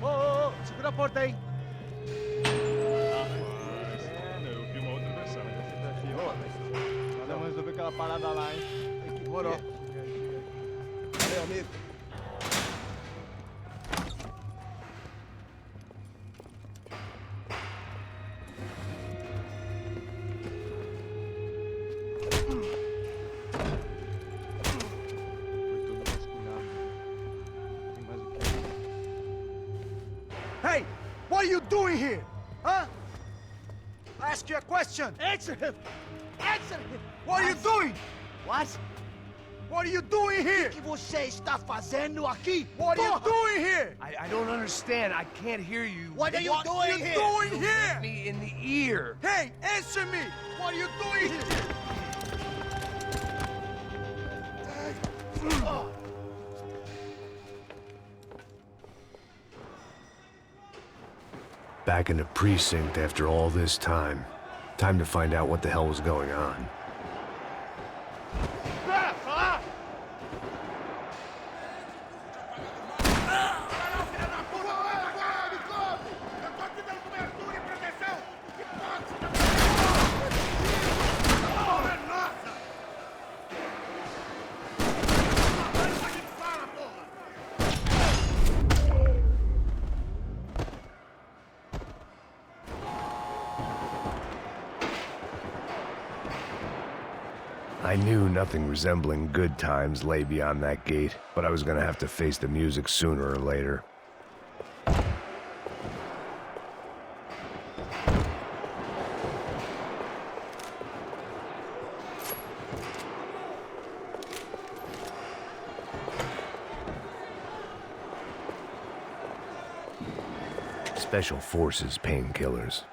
Ô, segura a porta aí. Eu vi uma outra versão. Vamos resolver aquela parada lá, hein? Demorou. Valeu, amigo. Hey! What are you doing here? Huh? I ask you a question! Answer him! Answer him! What are you doing? What? What are you doing here? O que você está fazendo aqui? What are you doing here? I don't understand. I can't hear you. What are you doing here? Doing here? Me in the ear. Hey, answer me! What are you doing here? Back in the precinct after all this time. Time to find out what the hell was going on. I knew nothing resembling good times lay beyond that gate, but I was gonna have to face the music sooner or later. Special Forces painkillers.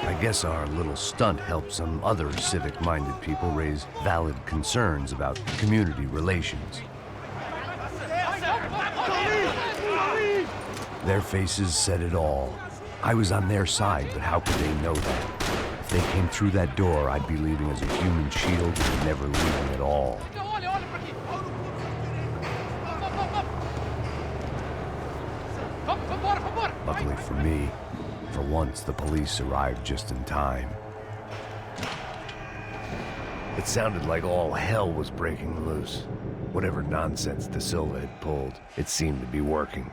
I guess our little stunt helped some other civic-minded people raise valid concerns about community relations. Their faces said it all. I was on their side, but how could they know that? If they came through that door, I'd be leaving as a human shield and never leaving at all. Luckily for me, for once the police arrived just in time. It sounded like all hell was breaking loose. Whatever nonsense De Silva had pulled, it seemed to be working.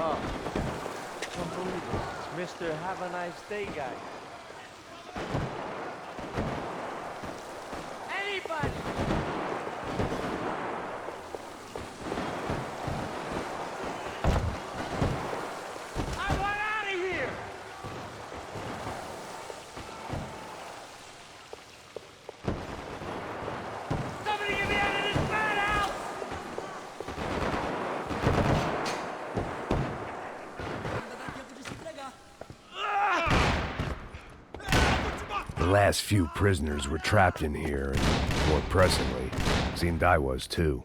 Oh, unbelievable. It's Mr. Have a Nice Day guy. Anybody! I want out of here! Somebody get me out of this madhouse! The last few prisoners were trapped in here, and more pressingly, seemed I was too.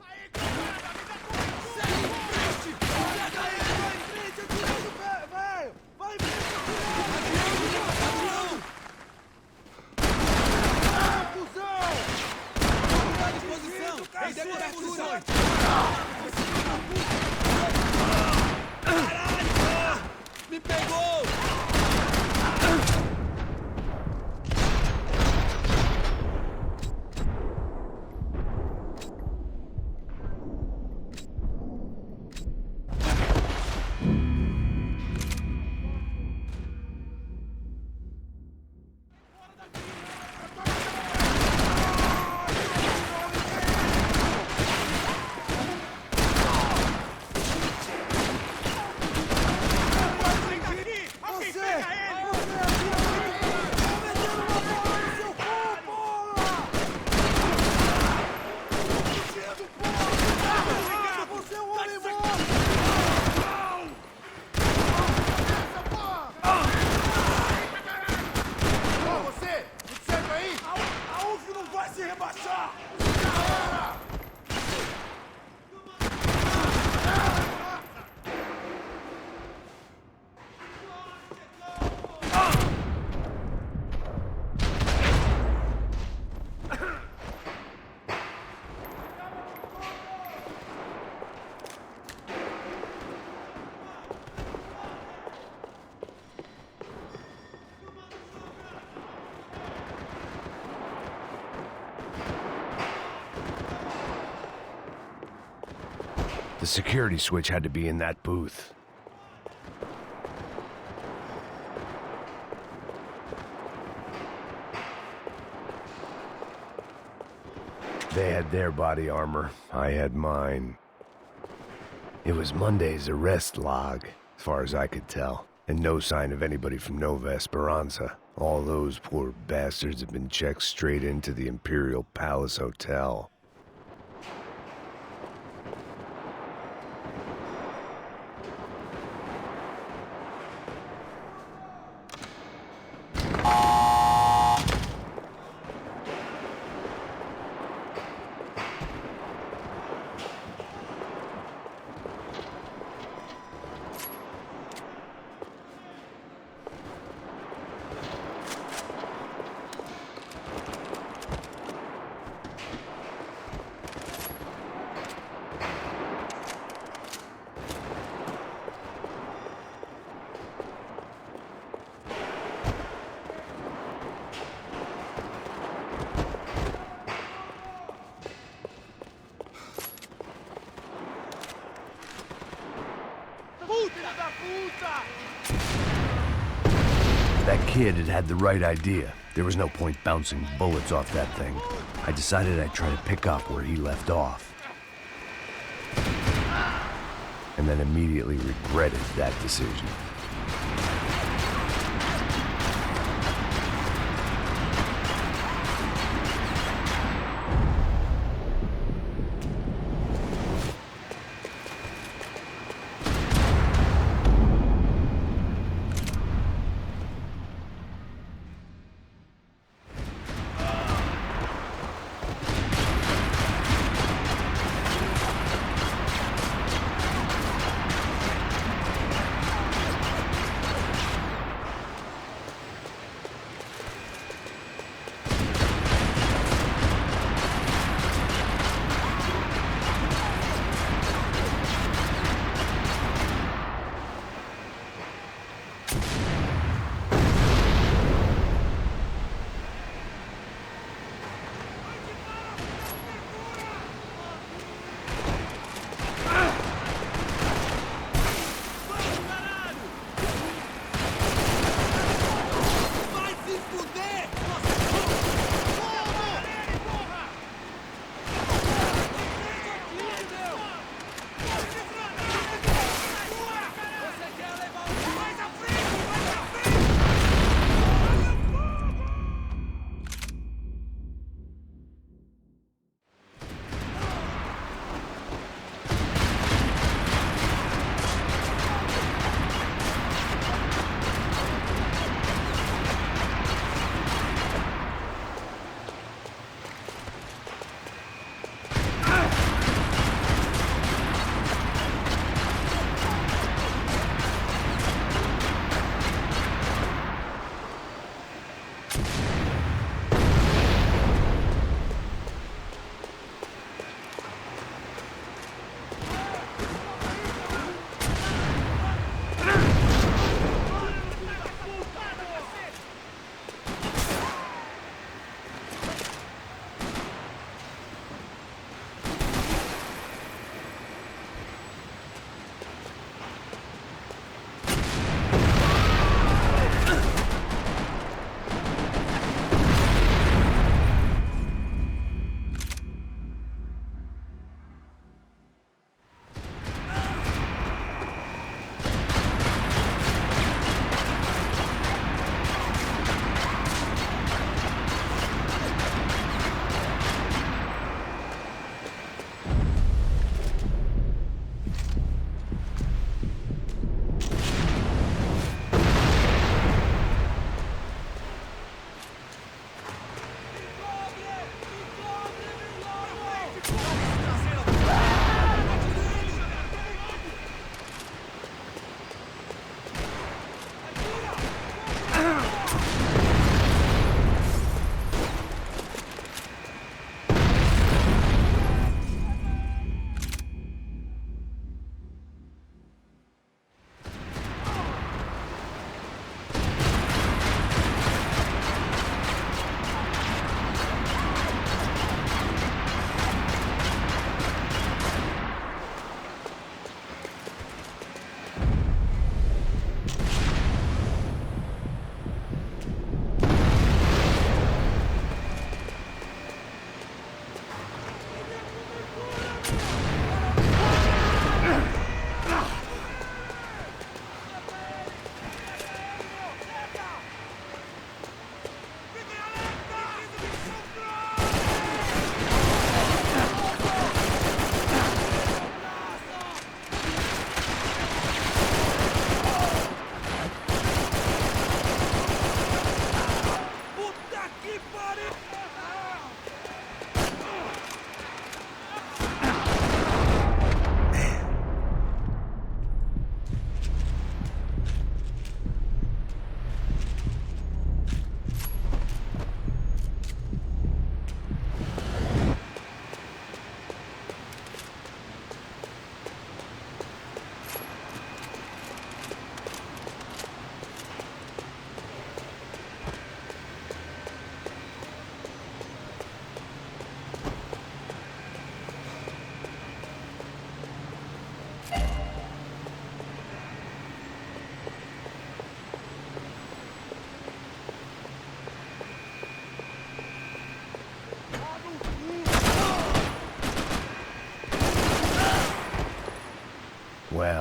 Me pegou! The security switch had to be in that booth. They had their body armor, I had mine. It was Monday's arrest log, as far as I could tell, and no sign of anybody from Nova Esperanza. All those poor bastards had been checked straight into the Imperial Palace Hotel. That kid had the right idea. There was no point bouncing bullets off that thing. I decided I'd try to pick up where he left off. And then immediately regretted that decision.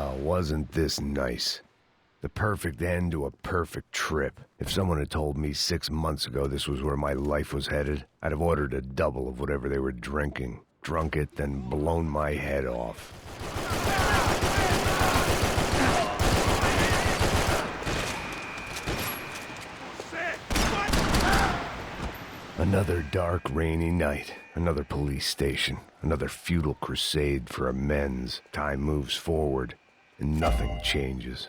Well, wasn't this nice? The perfect end to a perfect trip. If someone had told me 6 months ago this was where my life was headed, I'd have ordered a double of whatever they were drinking, drunk it, then blown my head off. Another dark, rainy night. Another police station. Another futile crusade for amends. Time moves forward, and nothing changes.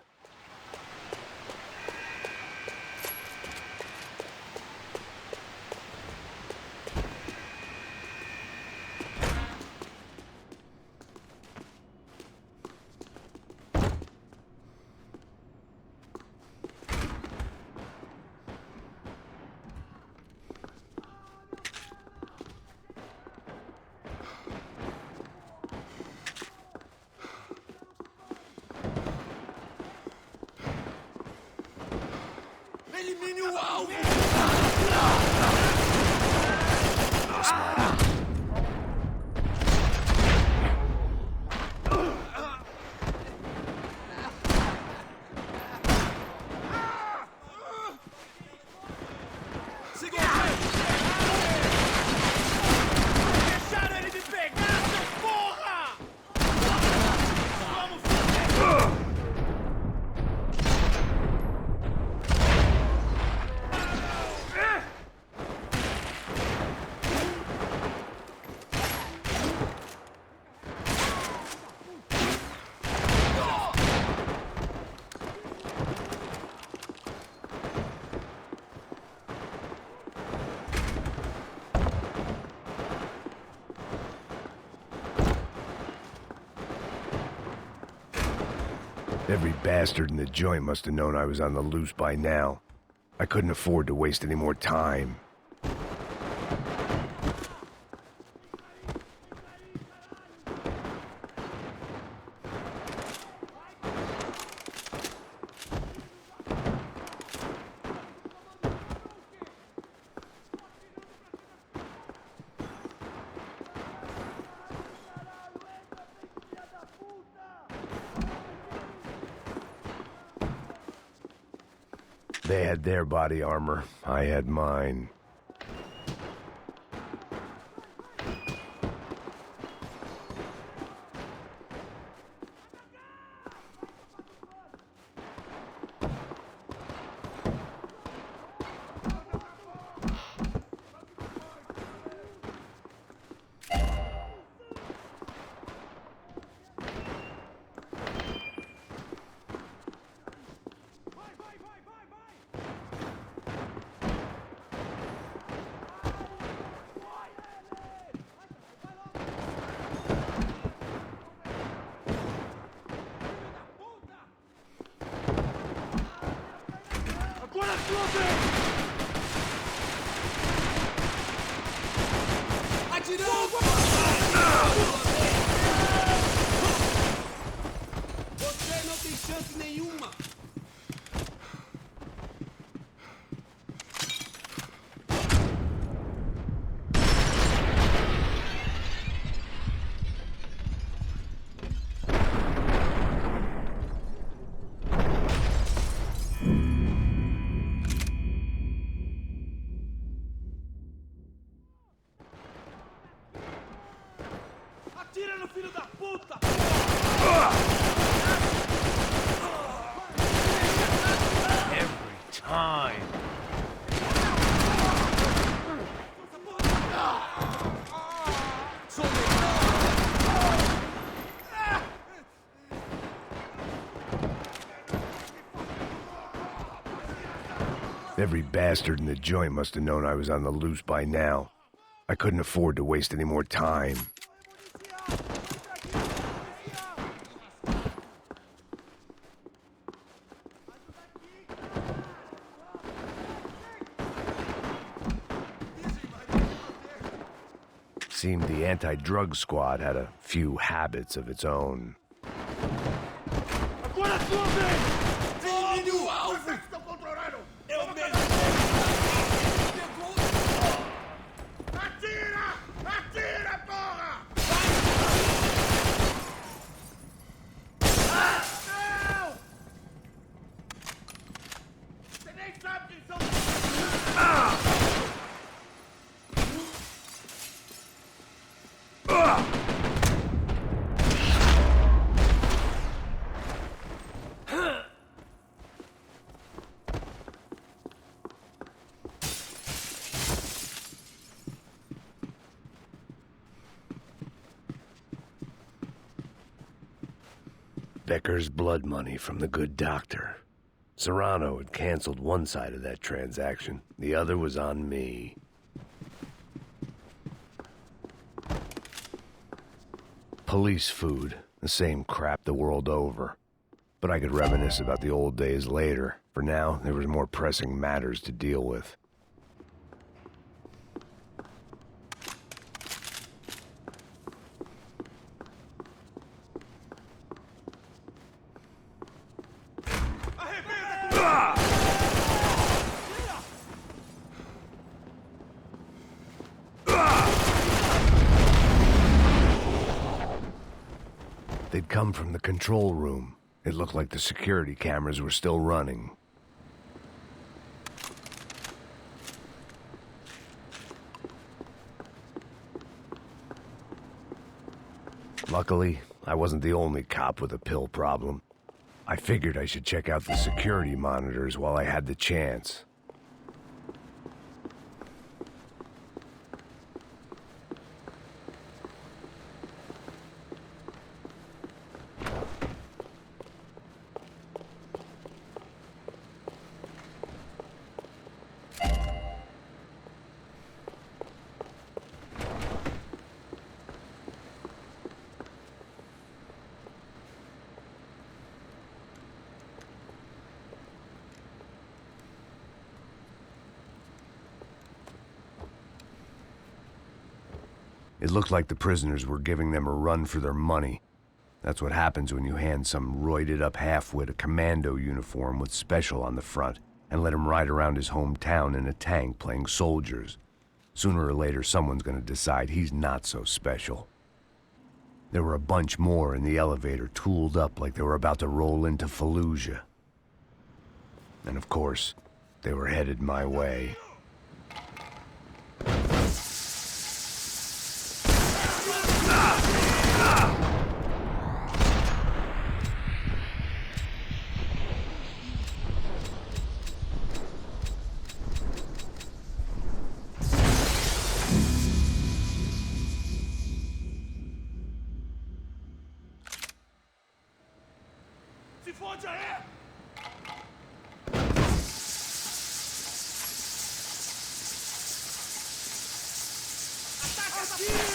Elimine o alvo! Deixaram ele me pegar, seu porra! Vamos foder! Every bastard in the joint must have known I was on the loose by now. I couldn't afford to waste any more time. They had their body armor. I had mine. Você não tem chance nenhuma! Atira no filho da puta! Every time. Every bastard in the joint must have known I was on the loose by now. I couldn't afford to waste any more time. Seemed the anti-drug squad had a few habits of its own. Agora sua vez! Elimine o alvo! Eu mesmo! Atira! Atira, porra! Becker's blood money from the good doctor. Serrano had canceled one side of that transaction. The other was on me. Police food. The same crap the world over. But I could reminisce about the old days later. For now, there was more pressing matters to deal with. They'd come from the control room. It looked like the security cameras were still running. Luckily, I wasn't the only cop with a pill problem. I figured I should check out the security monitors while I had the chance. It looked like the prisoners were giving them a run for their money. That's what happens when you hand some roided-up halfwit a commando uniform with special on the front and let him ride around his hometown in a tank playing soldiers. Sooner or later, someone's gonna decide he's not so special. There were a bunch more in the elevator, tooled up like they were about to roll into Fallujah. And of course, they were headed my way. Se fode aí! Ataca essa porra!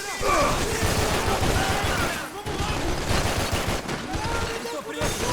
Vamos lá! Estou preso!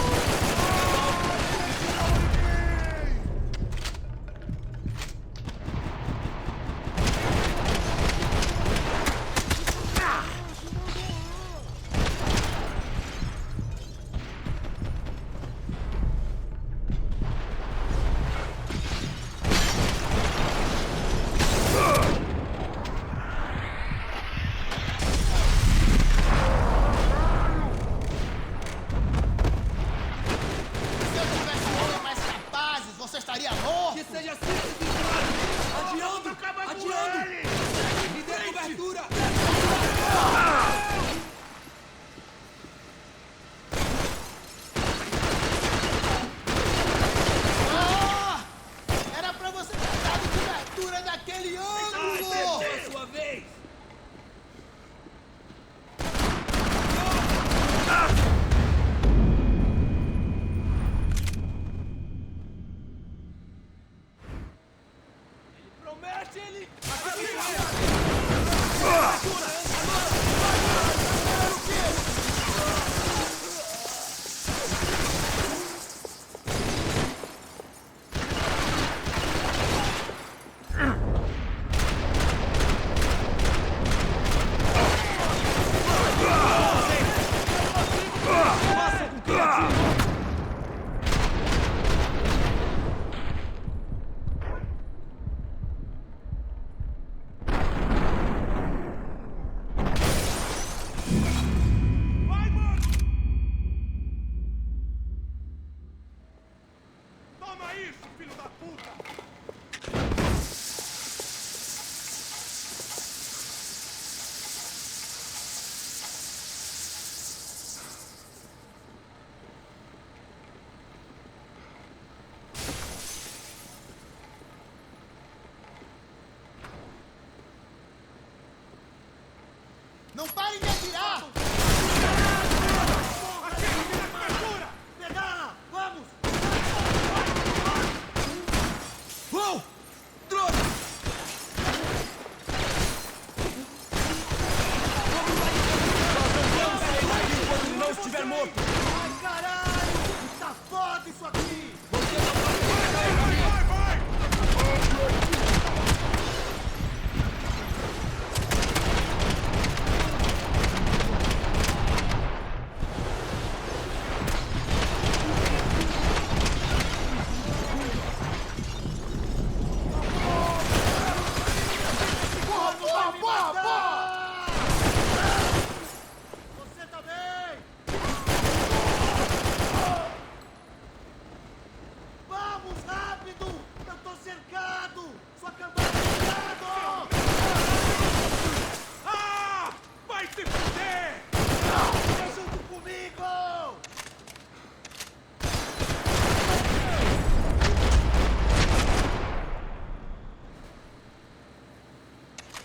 Não parem de atirar!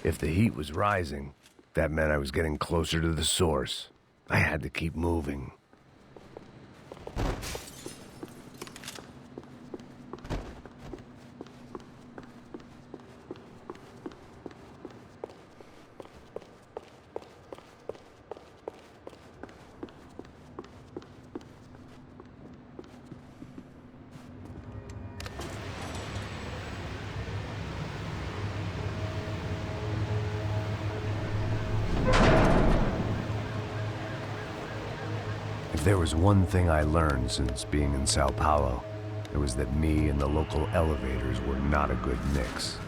If the heat was rising, that meant I was getting closer to the source. I had to keep moving. If there was one thing I learned since being in São Paulo, it was that me and the local elevators were not a good mix.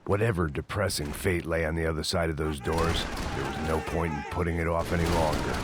Whatever depressing fate lay on the other side of those doors, there was no point in putting it off any longer.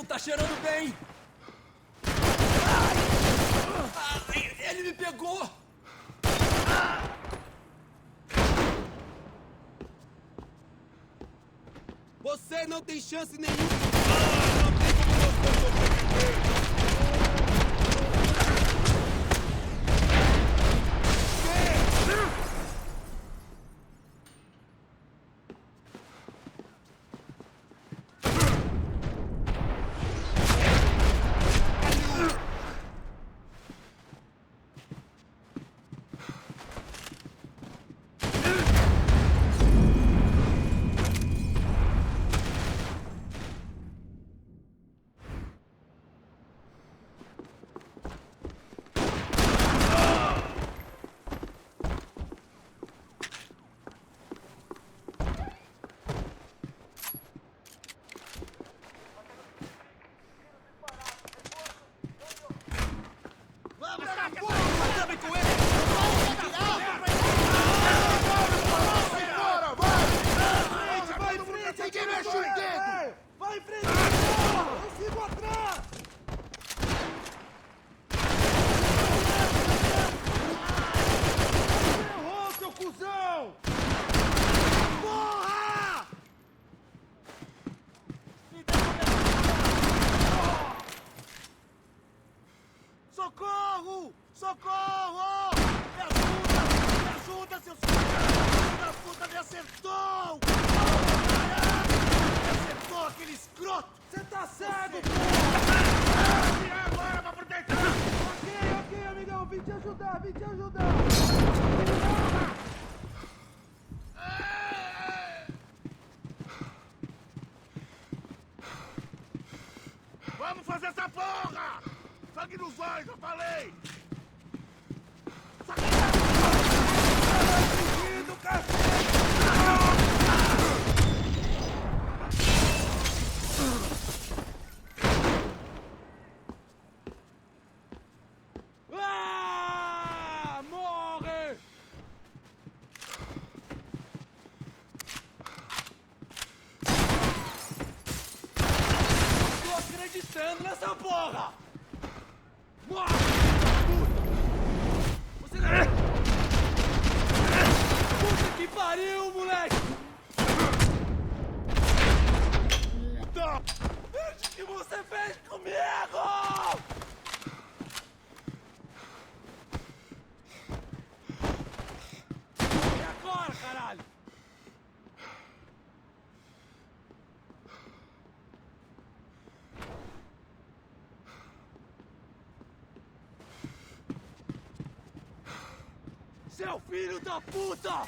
Tá cheirando bem! Ai, ele me pegou! Você não tem chance nenhuma! Não tem como você sobreviver! Socorro! Socorro! Me ajuda, seus filhos da puta! Me acertou! Me acertou, aquele escroto! Você tá cego, porra! Tira agora pra proteção! Ok, amigão, vim te ajudar, vim te ajudar! Vamos fazer faz essa porra! Sangue nos olhos, eu falei! Ah! Morre! Tô acreditando nessa porra! Morre! Você não... Puta que pariu, moleque! Puta! Veja o que você fez comigo! E agora, caralho? Seu filho da puta!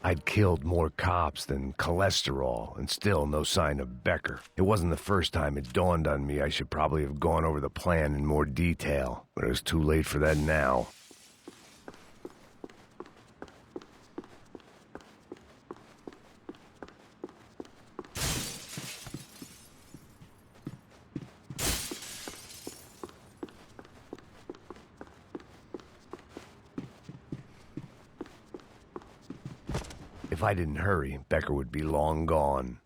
I'd killed more cops than cholesterol, and still no sign of Becker. It wasn't the first time it dawned on me I should probably have gone over the plan in more detail, but it was too late for that now. If I didn't hurry, Becker would be long gone.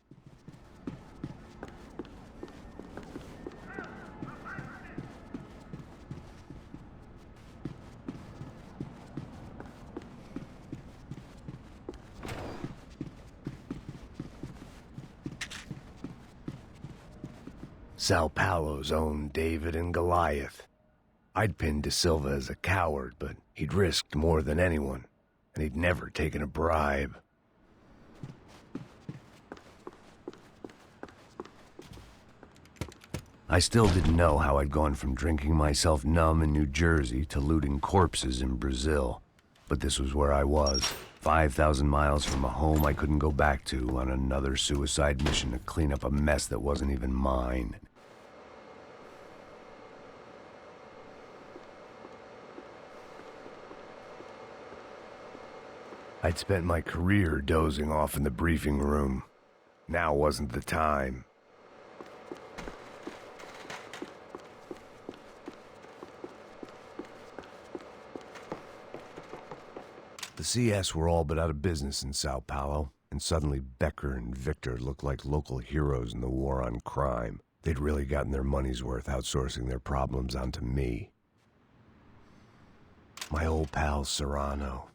São Paulo's own David and Goliath. I'd pinned De Silva as a coward, but he'd risked more than anyone, and he'd never taken a bribe. I still didn't know how I'd gone from drinking myself numb in New Jersey to looting corpses in Brazil. But this was where I was, 5,000 miles from a home I couldn't go back to, on another suicide mission to clean up a mess that wasn't even mine. I'd spent my career dozing off in the briefing room. Now wasn't the time. The CS were all but out of business in Sao Paulo, and suddenly Becker and Victor looked like local heroes in the war on crime. They'd really gotten their money's worth outsourcing their problems onto me. My old pal Serrano.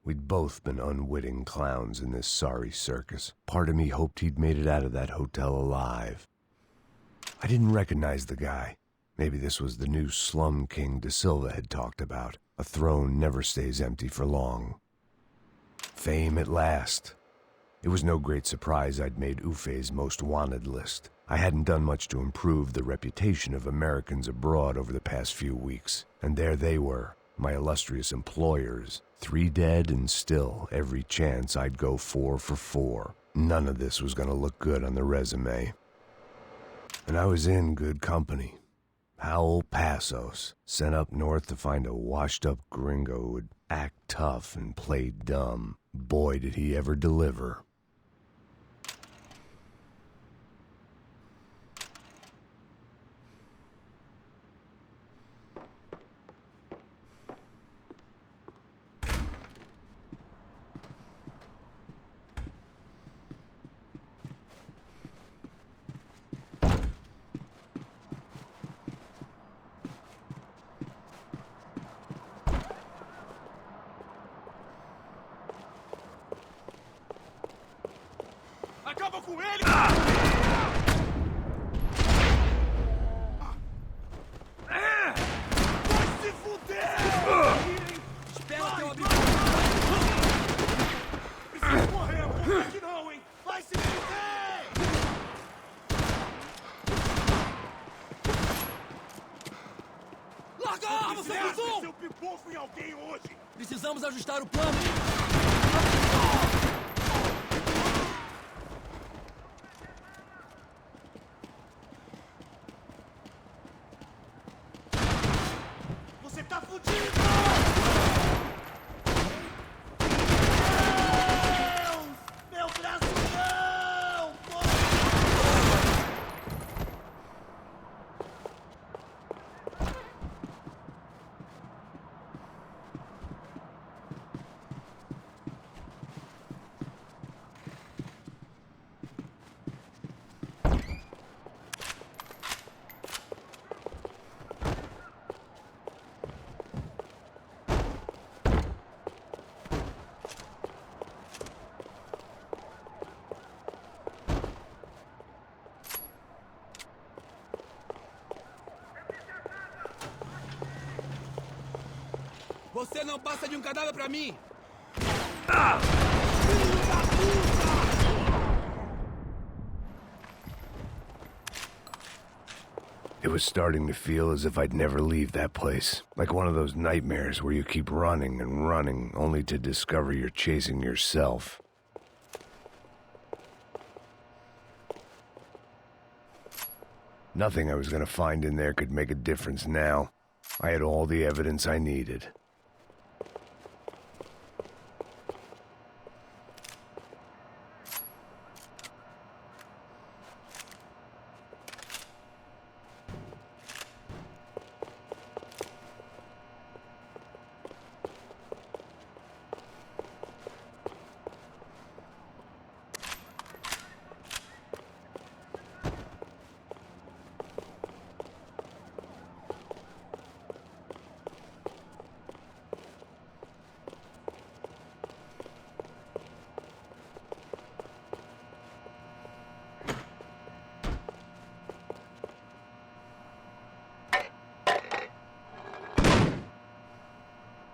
We'd both been unwitting clowns in this sorry circus. Part of me hoped he'd made it out of that hotel alive. I didn't recognize the guy. Maybe this was the new slum king De Silva had talked about. A throne never stays empty for long. Fame at last. It was no great surprise I'd made Ufe's most wanted list. I hadn't done much to improve the reputation of Americans abroad over the past few weeks, and there they were, my illustrious employers, 3 dead and still every chance I'd go 4 for 4. None of this was going to look good on the resume. And I was in good company. Howell Passos, sent up north to find a washed-up gringo who would act tough and play dumb. Boy, did he ever deliver. Acaba com ele! Vai se fuder! Espera que eu abri. Precisa morrer, porra que não, hein? Vai se fuder! executar o plano. Você tá fudido! Meu braço não! Você não passa de um cadáver pra mim! Ah! Filho da puta! It was starting to feel as if I'd never leave that place. Like one of those nightmares where you keep running and running, only to discover you're chasing yourself. Nothing I was gonna find in there could make a difference now. I had all the evidence I needed.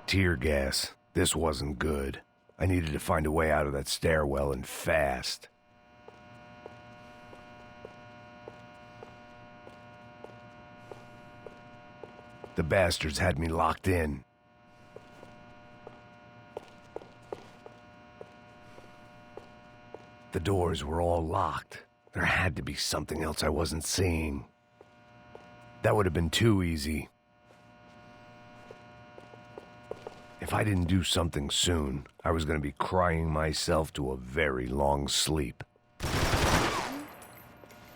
Tear gas. This wasn't good. I needed to find a way out of that stairwell and fast. The bastards had me locked in. The doors were all locked. There had to be something else I wasn't seeing. That would have been too easy. If I didn't do something soon, I was going to be crying myself to a very long sleep.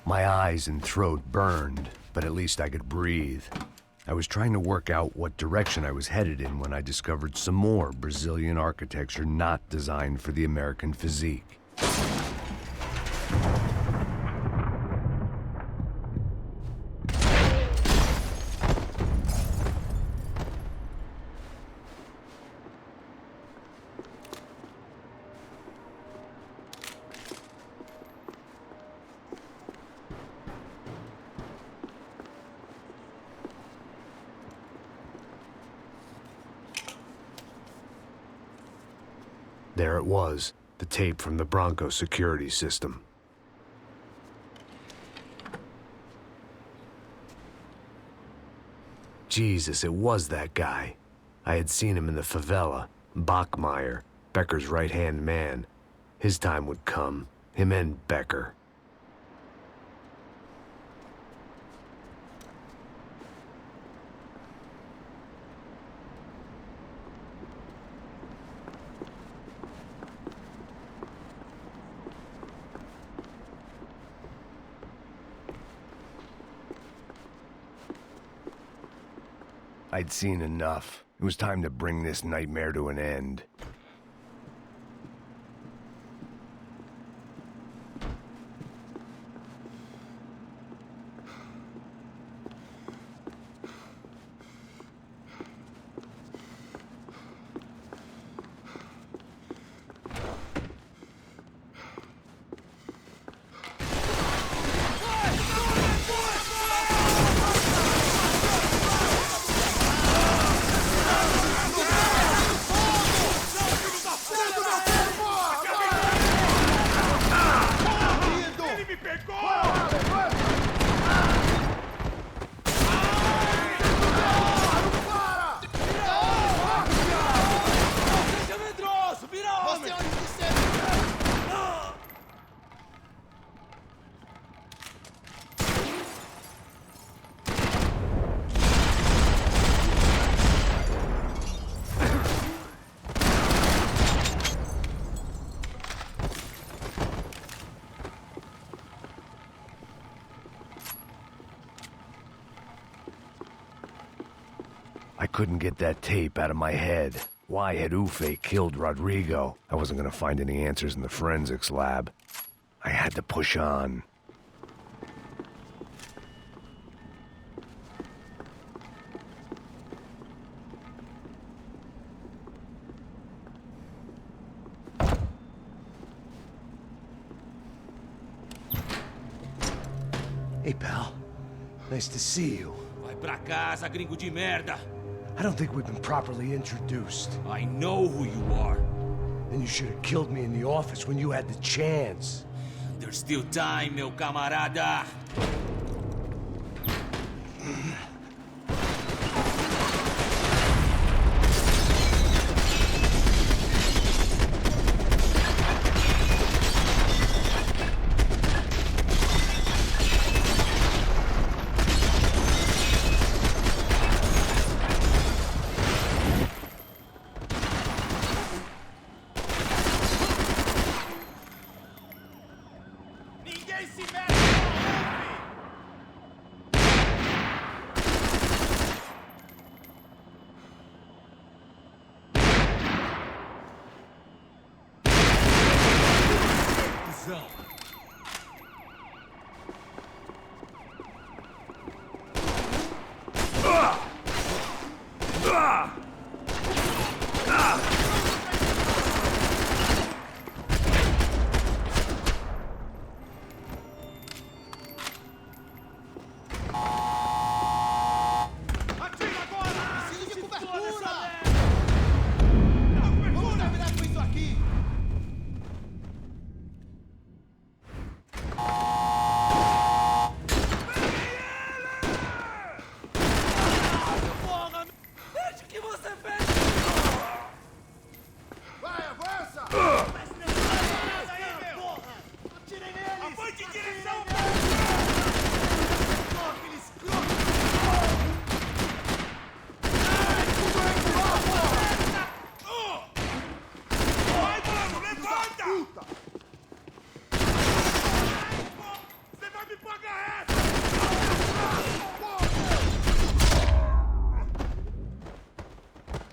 My eyes and throat burned, but at least I could breathe. I was trying to work out what direction I was headed in when I discovered some more Brazilian architecture not designed for the American physique. There it was, the tape from the Branco security system. Jesus, it was that guy. I had seen him in the favela, Bachmeyer, Becker's right-hand man. His time would come, him and Becker. I'd seen enough. It was time to bring this nightmare to an end. I couldn't get that tape out of my head. Why had Ufe killed Rodrigo? I wasn't gonna find any answers in the forensics lab. I had to push on. Hey, pal. Nice to see you. Vai pra casa, gringo de merda. I don't think we've been properly introduced. I know who you are. Then you should have killed me in the office when you had the chance. There's still time, meu camarada.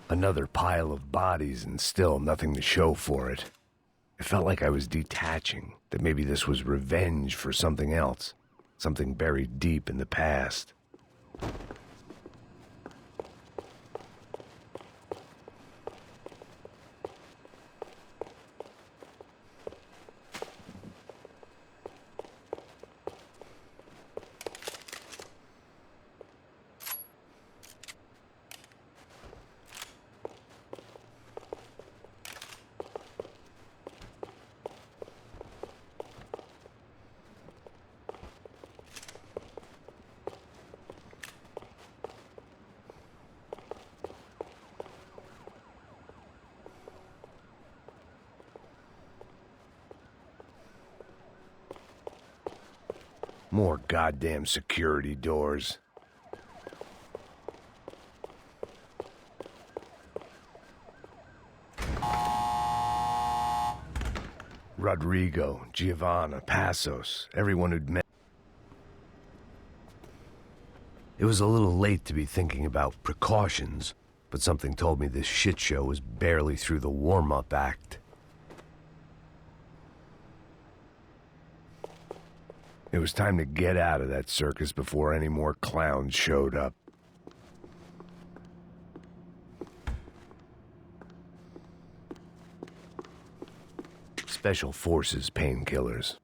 Another pile of bodies and still nothing to show for it. It felt like I was detaching, that maybe this was revenge for something else, something buried deep in the past. More goddamn security doors. Rodrigo, Giovanna, Passos, everyone who'd met. It was a little late to be thinking about precautions, but something told me this shit show was barely through the warm-up act. It was time to get out of that circus before any more clowns showed up. Special Forces painkillers.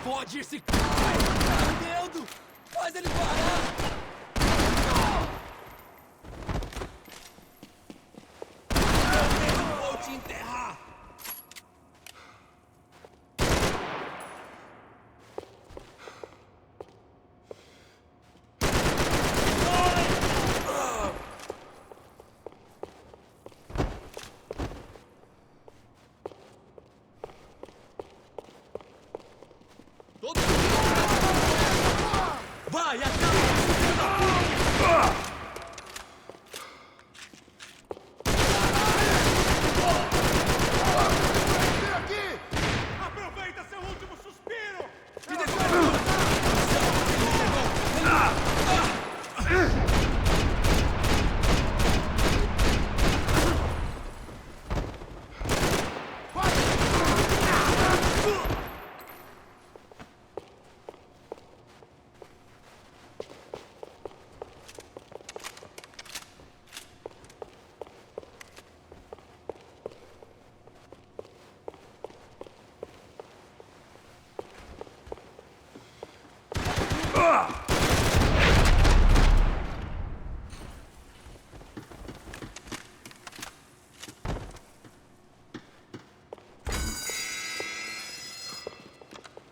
Fode esse cara! Dedo! Faz ele parar! te enterrar! Vai, acaba! Aproveita seu último suspiro!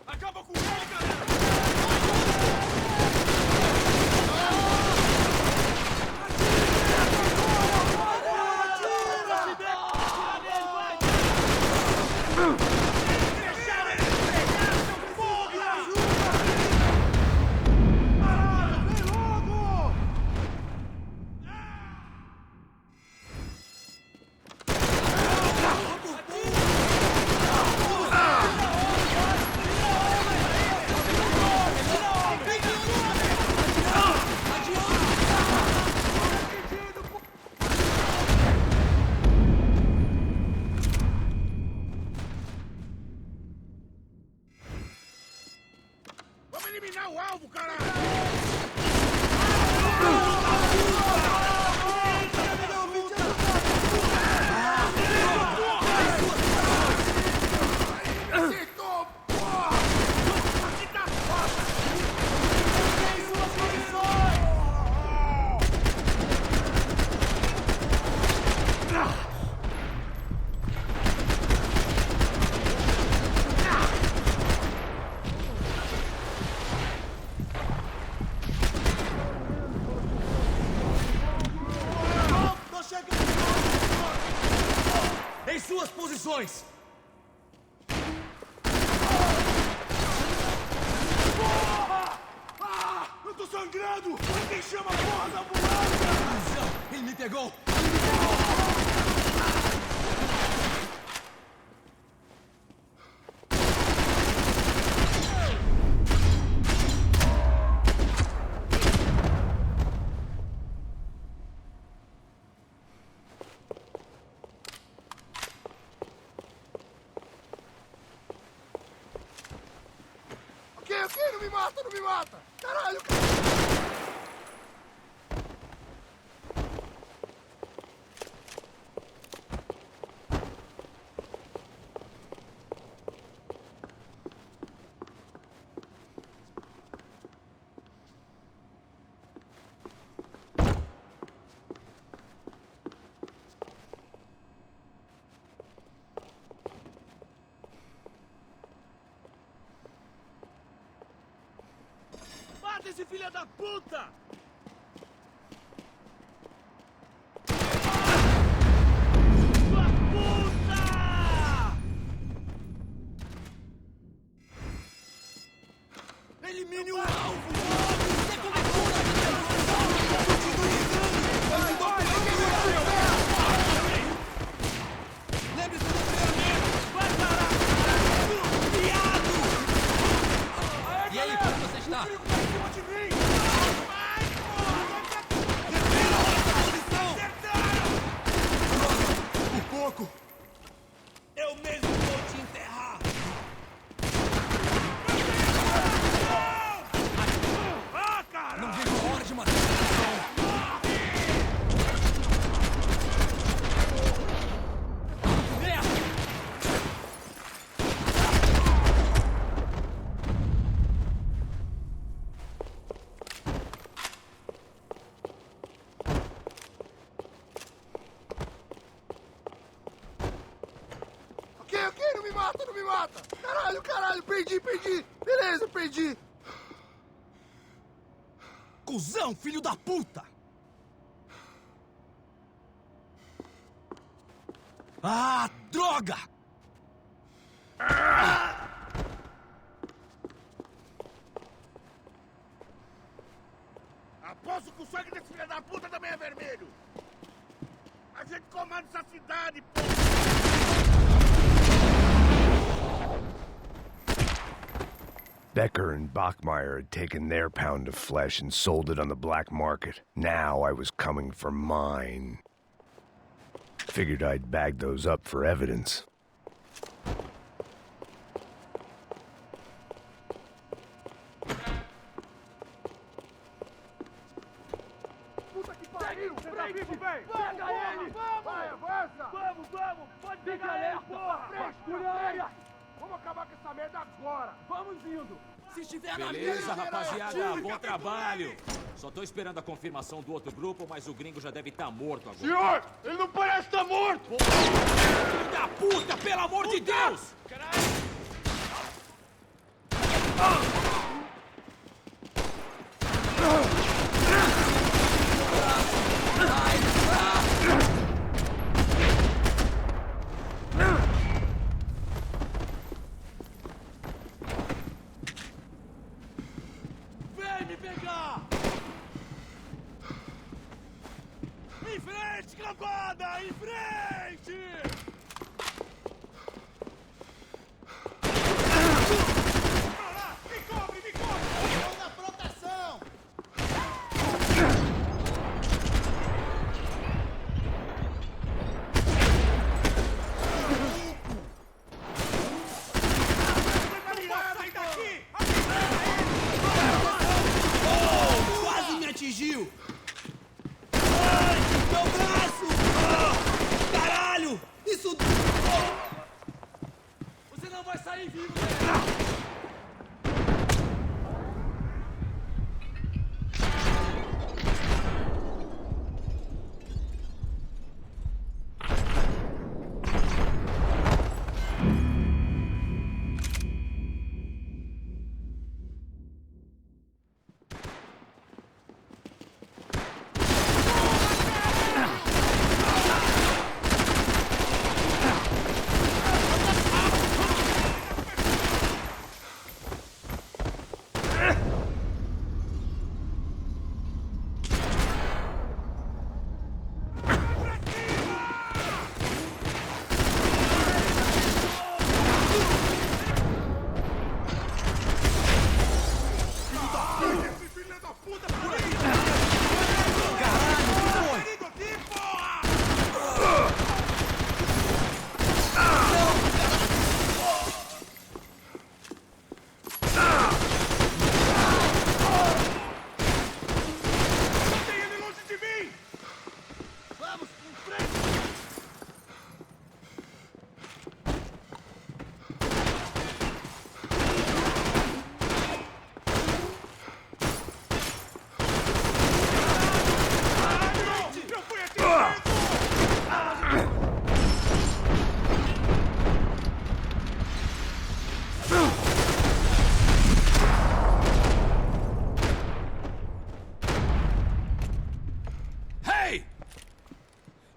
Acaba com ele, galera! Vamos eliminar o alvo, caralho! Em suas posições! Eu tô sangrando! Quem chama a porra da ambulância? Ele me pegou! Ok, não me mata, não me mata! Caralho! Mata esse filho da puta! Sua puta! Elimine o alvo! Lembre-se do treinamento! Vai parar! Viado! E aí, como você está? Eu mesmo vou te enterrar! Ah, cara! Não vejo a hora de matar perdi! Beleza, perdi! Cusão, filho da puta! Ah, droga! Aposto que o sangue desse filho da puta também é vermelho! A gente comanda essa cidade, pô! Becker and Bachmeyer had taken their pound of flesh and sold it on the black market. Now I was coming for mine. Figured I'd bag those up for evidence. Puta que pariu! Pega ele! Vai, avança! Vamos! Pode pegar ele, porra! Vamos acabar com essa merda agora! Vamos indo! Se estiver na Beleza, rapaziada, bom trabalho. Só tô esperando a confirmação do outro grupo, mas o gringo já deve estar morto agora. Senhor, ele não parece estar morto! Filho da puta, pelo amor de Deus! Vem me pegar! Em frente, cambada! Em frente! Me cobre! Estou na proteção! Sai daqui! Quase me atingiu! Ai, meu braço! Caralho! Isso... Você não vai sair vivo, né?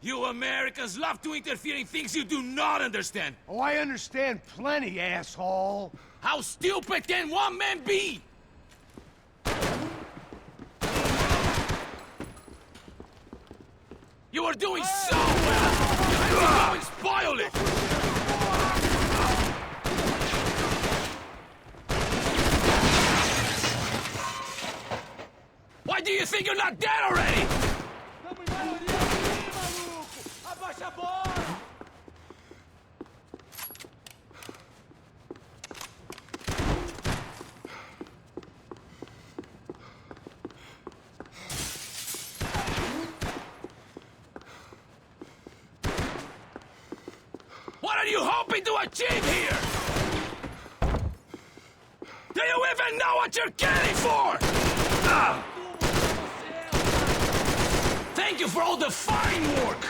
You Americans love to interfere in things you do not understand. Oh, I understand plenty, asshole! How stupid can one man be? You were doing so well! And you go and spoil it! Why do you think you're not dead already? Abaixa a bola! What are you hoping to achieve here? Do you even know what you're getting for? Thank you for all the fine work!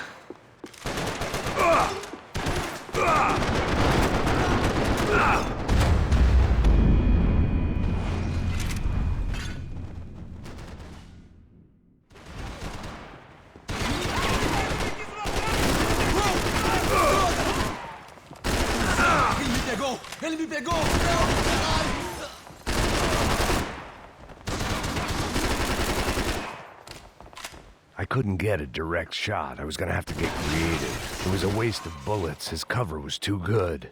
couldn't get a direct shot. I was gonna have to get creative. It was a waste of bullets. His cover was too good.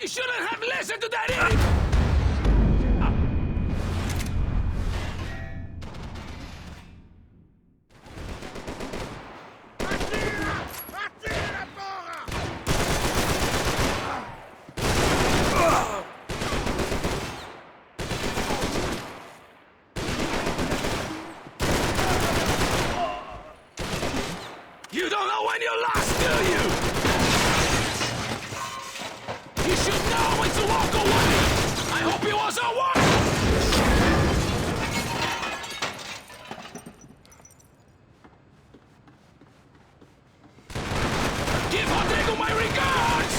You shouldn't have listened to that idiot! You don't know when you're lost, do you? You should know when to walk away! I hope it was a walk! Give Rodrigo my regards!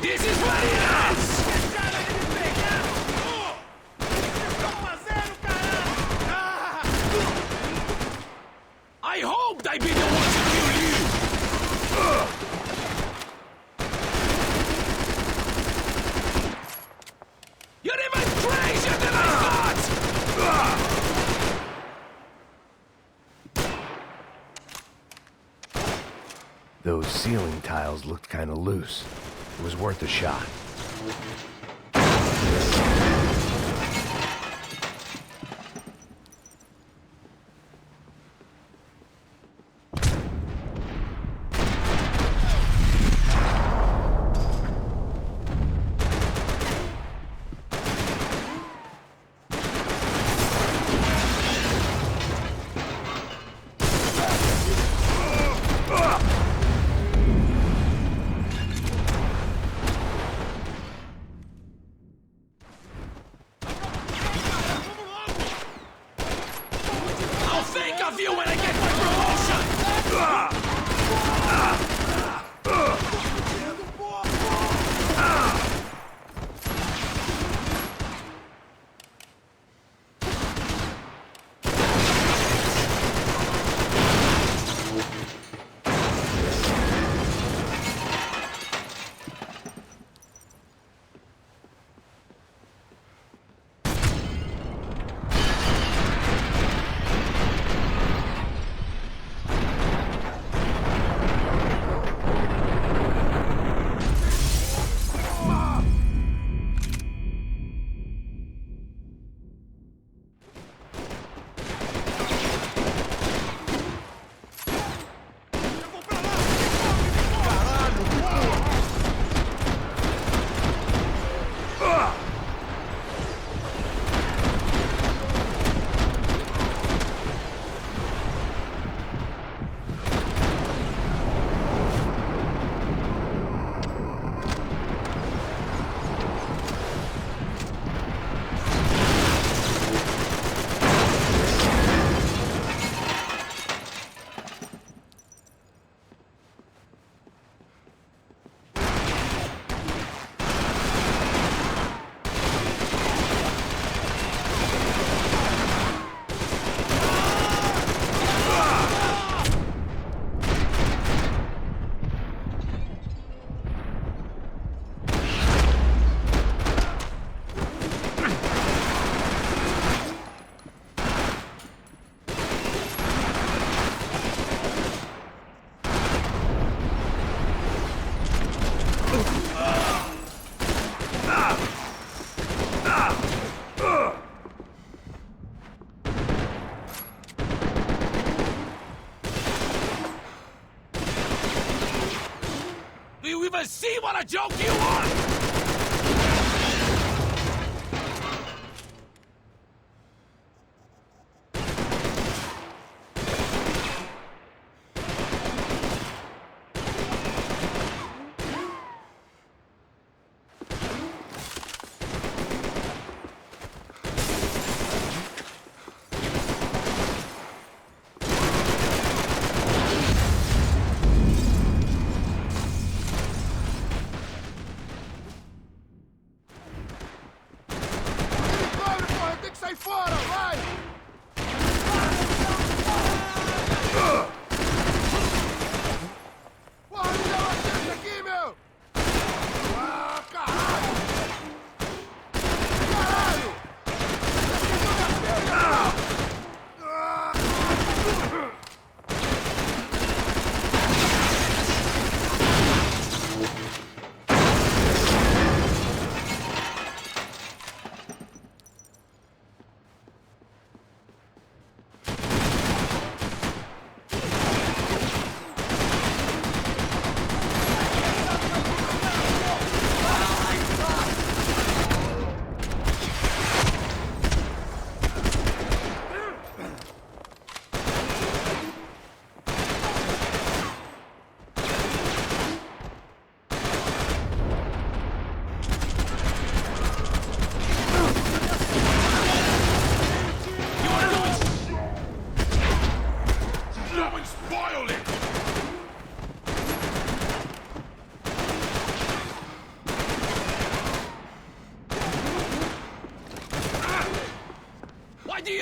This is what it is! I hoped I'd be the one to kill you! You're even crazier than I thought! Those ceiling tiles looked kinda loose. It was worth a shot. Think of you when I get my promotion! even see what a joke you are?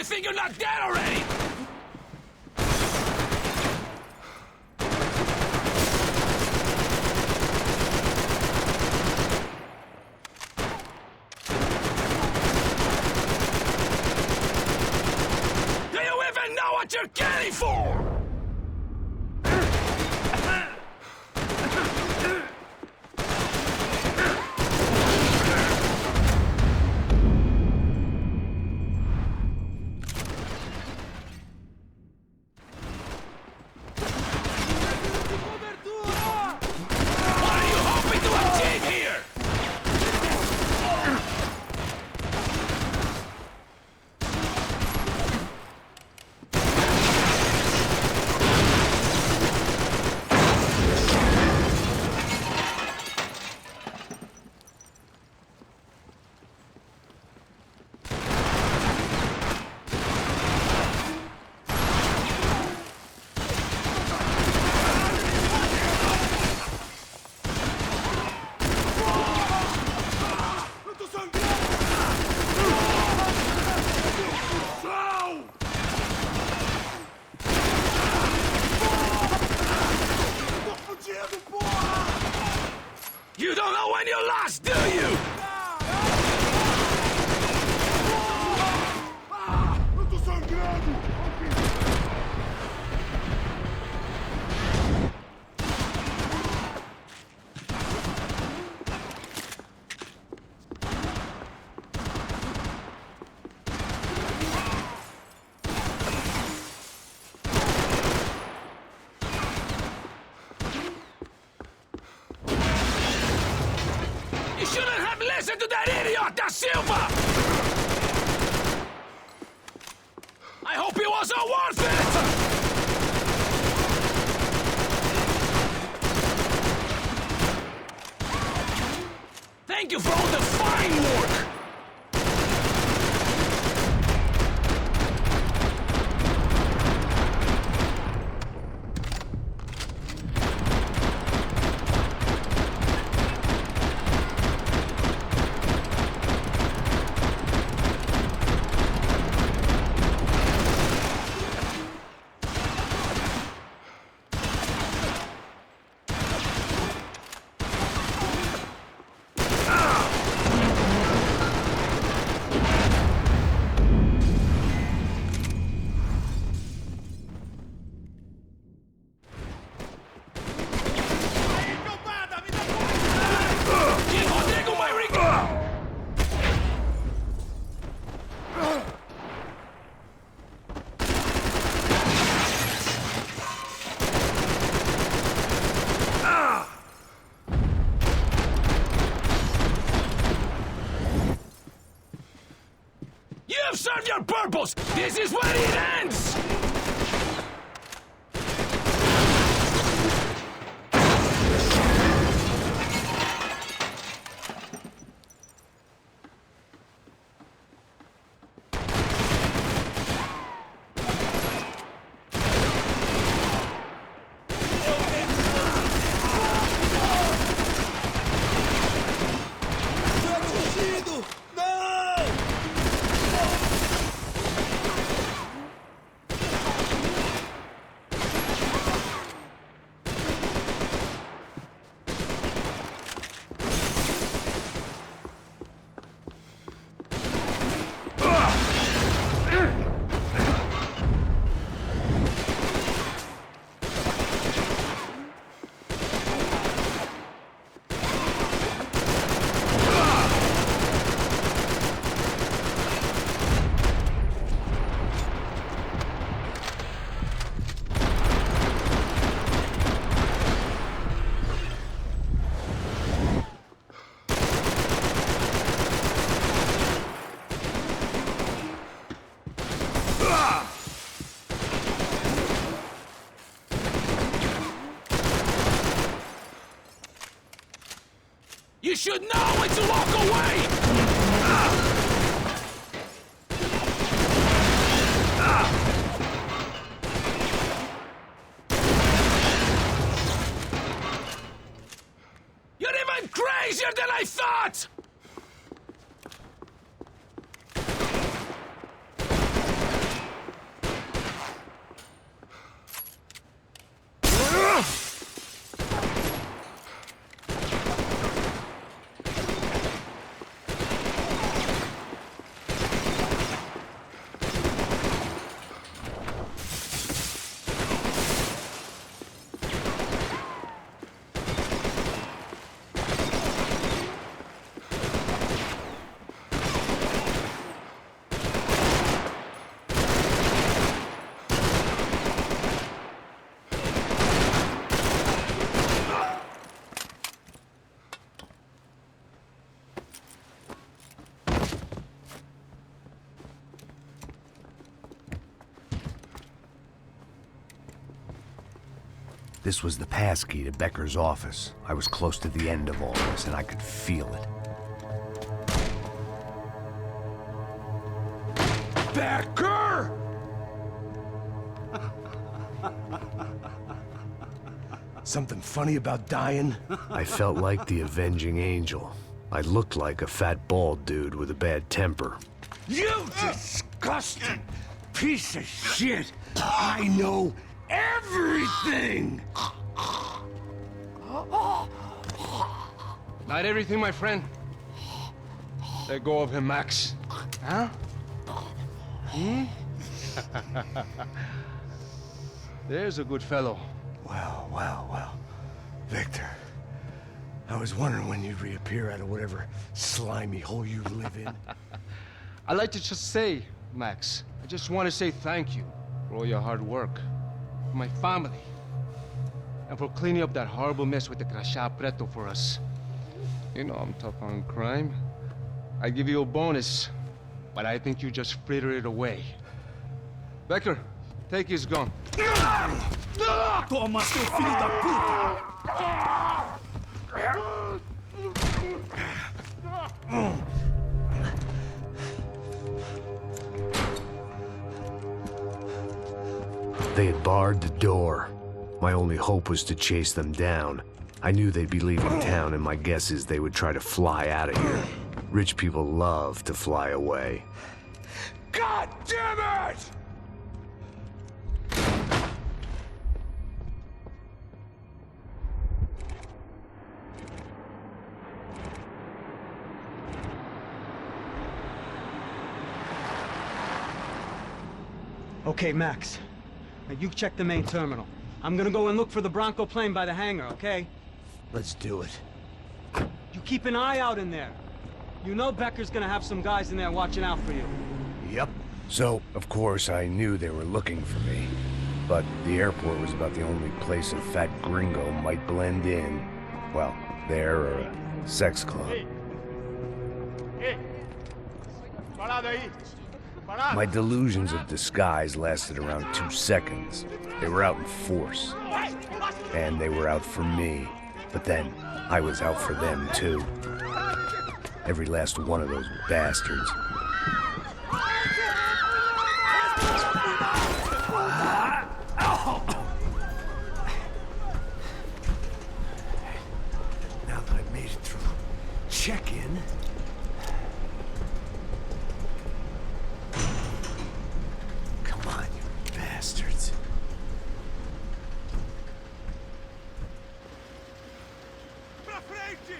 think you're not dead already? Do you even know what you're getting for? You don't know when you lost, do you? Eu tô sangrando! You shouldn't have listened to that idiot, Da Silva! I hope it wasn't worth it! Thank you for all the fine work! Give Rodrigo my regard! You have served your purpose! This is where it ends! You should know when to walk away! You're even crazier than I thought! This was the passkey to Becker's office. I was close to the end of all this, and I could feel it. Becker! Something funny about dying? I felt like the avenging angel. I looked like a fat bald dude with a bad temper. You disgusting piece of shit! I know everything! Not everything, my friend. Let go of him, Max. Huh? There's a good fellow. Well. Victor, I was wondering when you'd reappear out of whatever slimy hole you live in. I'd like to just say, Max, I just want to say thank you for all your hard work, for my family, and for cleaning up that horrible mess with the crachá preto for us. You know I'm tough on crime. I give you a bonus, but I think you just fritter it away. Becker, take his gun. Toma, seu filho da puta! They had barred the door. My only hope was to chase them down. I knew they'd be leaving town, and my guess is they would try to fly out of here. Rich people love to fly away. God damn it! Okay, Max. Now you check the main terminal. I'm gonna go and look for the Bronco plane by the hangar, okay? Let's do it. You keep an eye out in there. You know Becker's gonna have some guys in there watching out for you. Yep. So, of course, I knew they were looking for me. But the airport was about the only place a fat gringo might blend in. Well, there or a sex club. Hey! Parado aí! Parado! My delusions of disguise lasted around 2 seconds. They were out in force. And they were out for me. But then, I was out for them, too. Every last one of those bastards. Now that I made it through check-in... Come on, you bastards. Pra frente!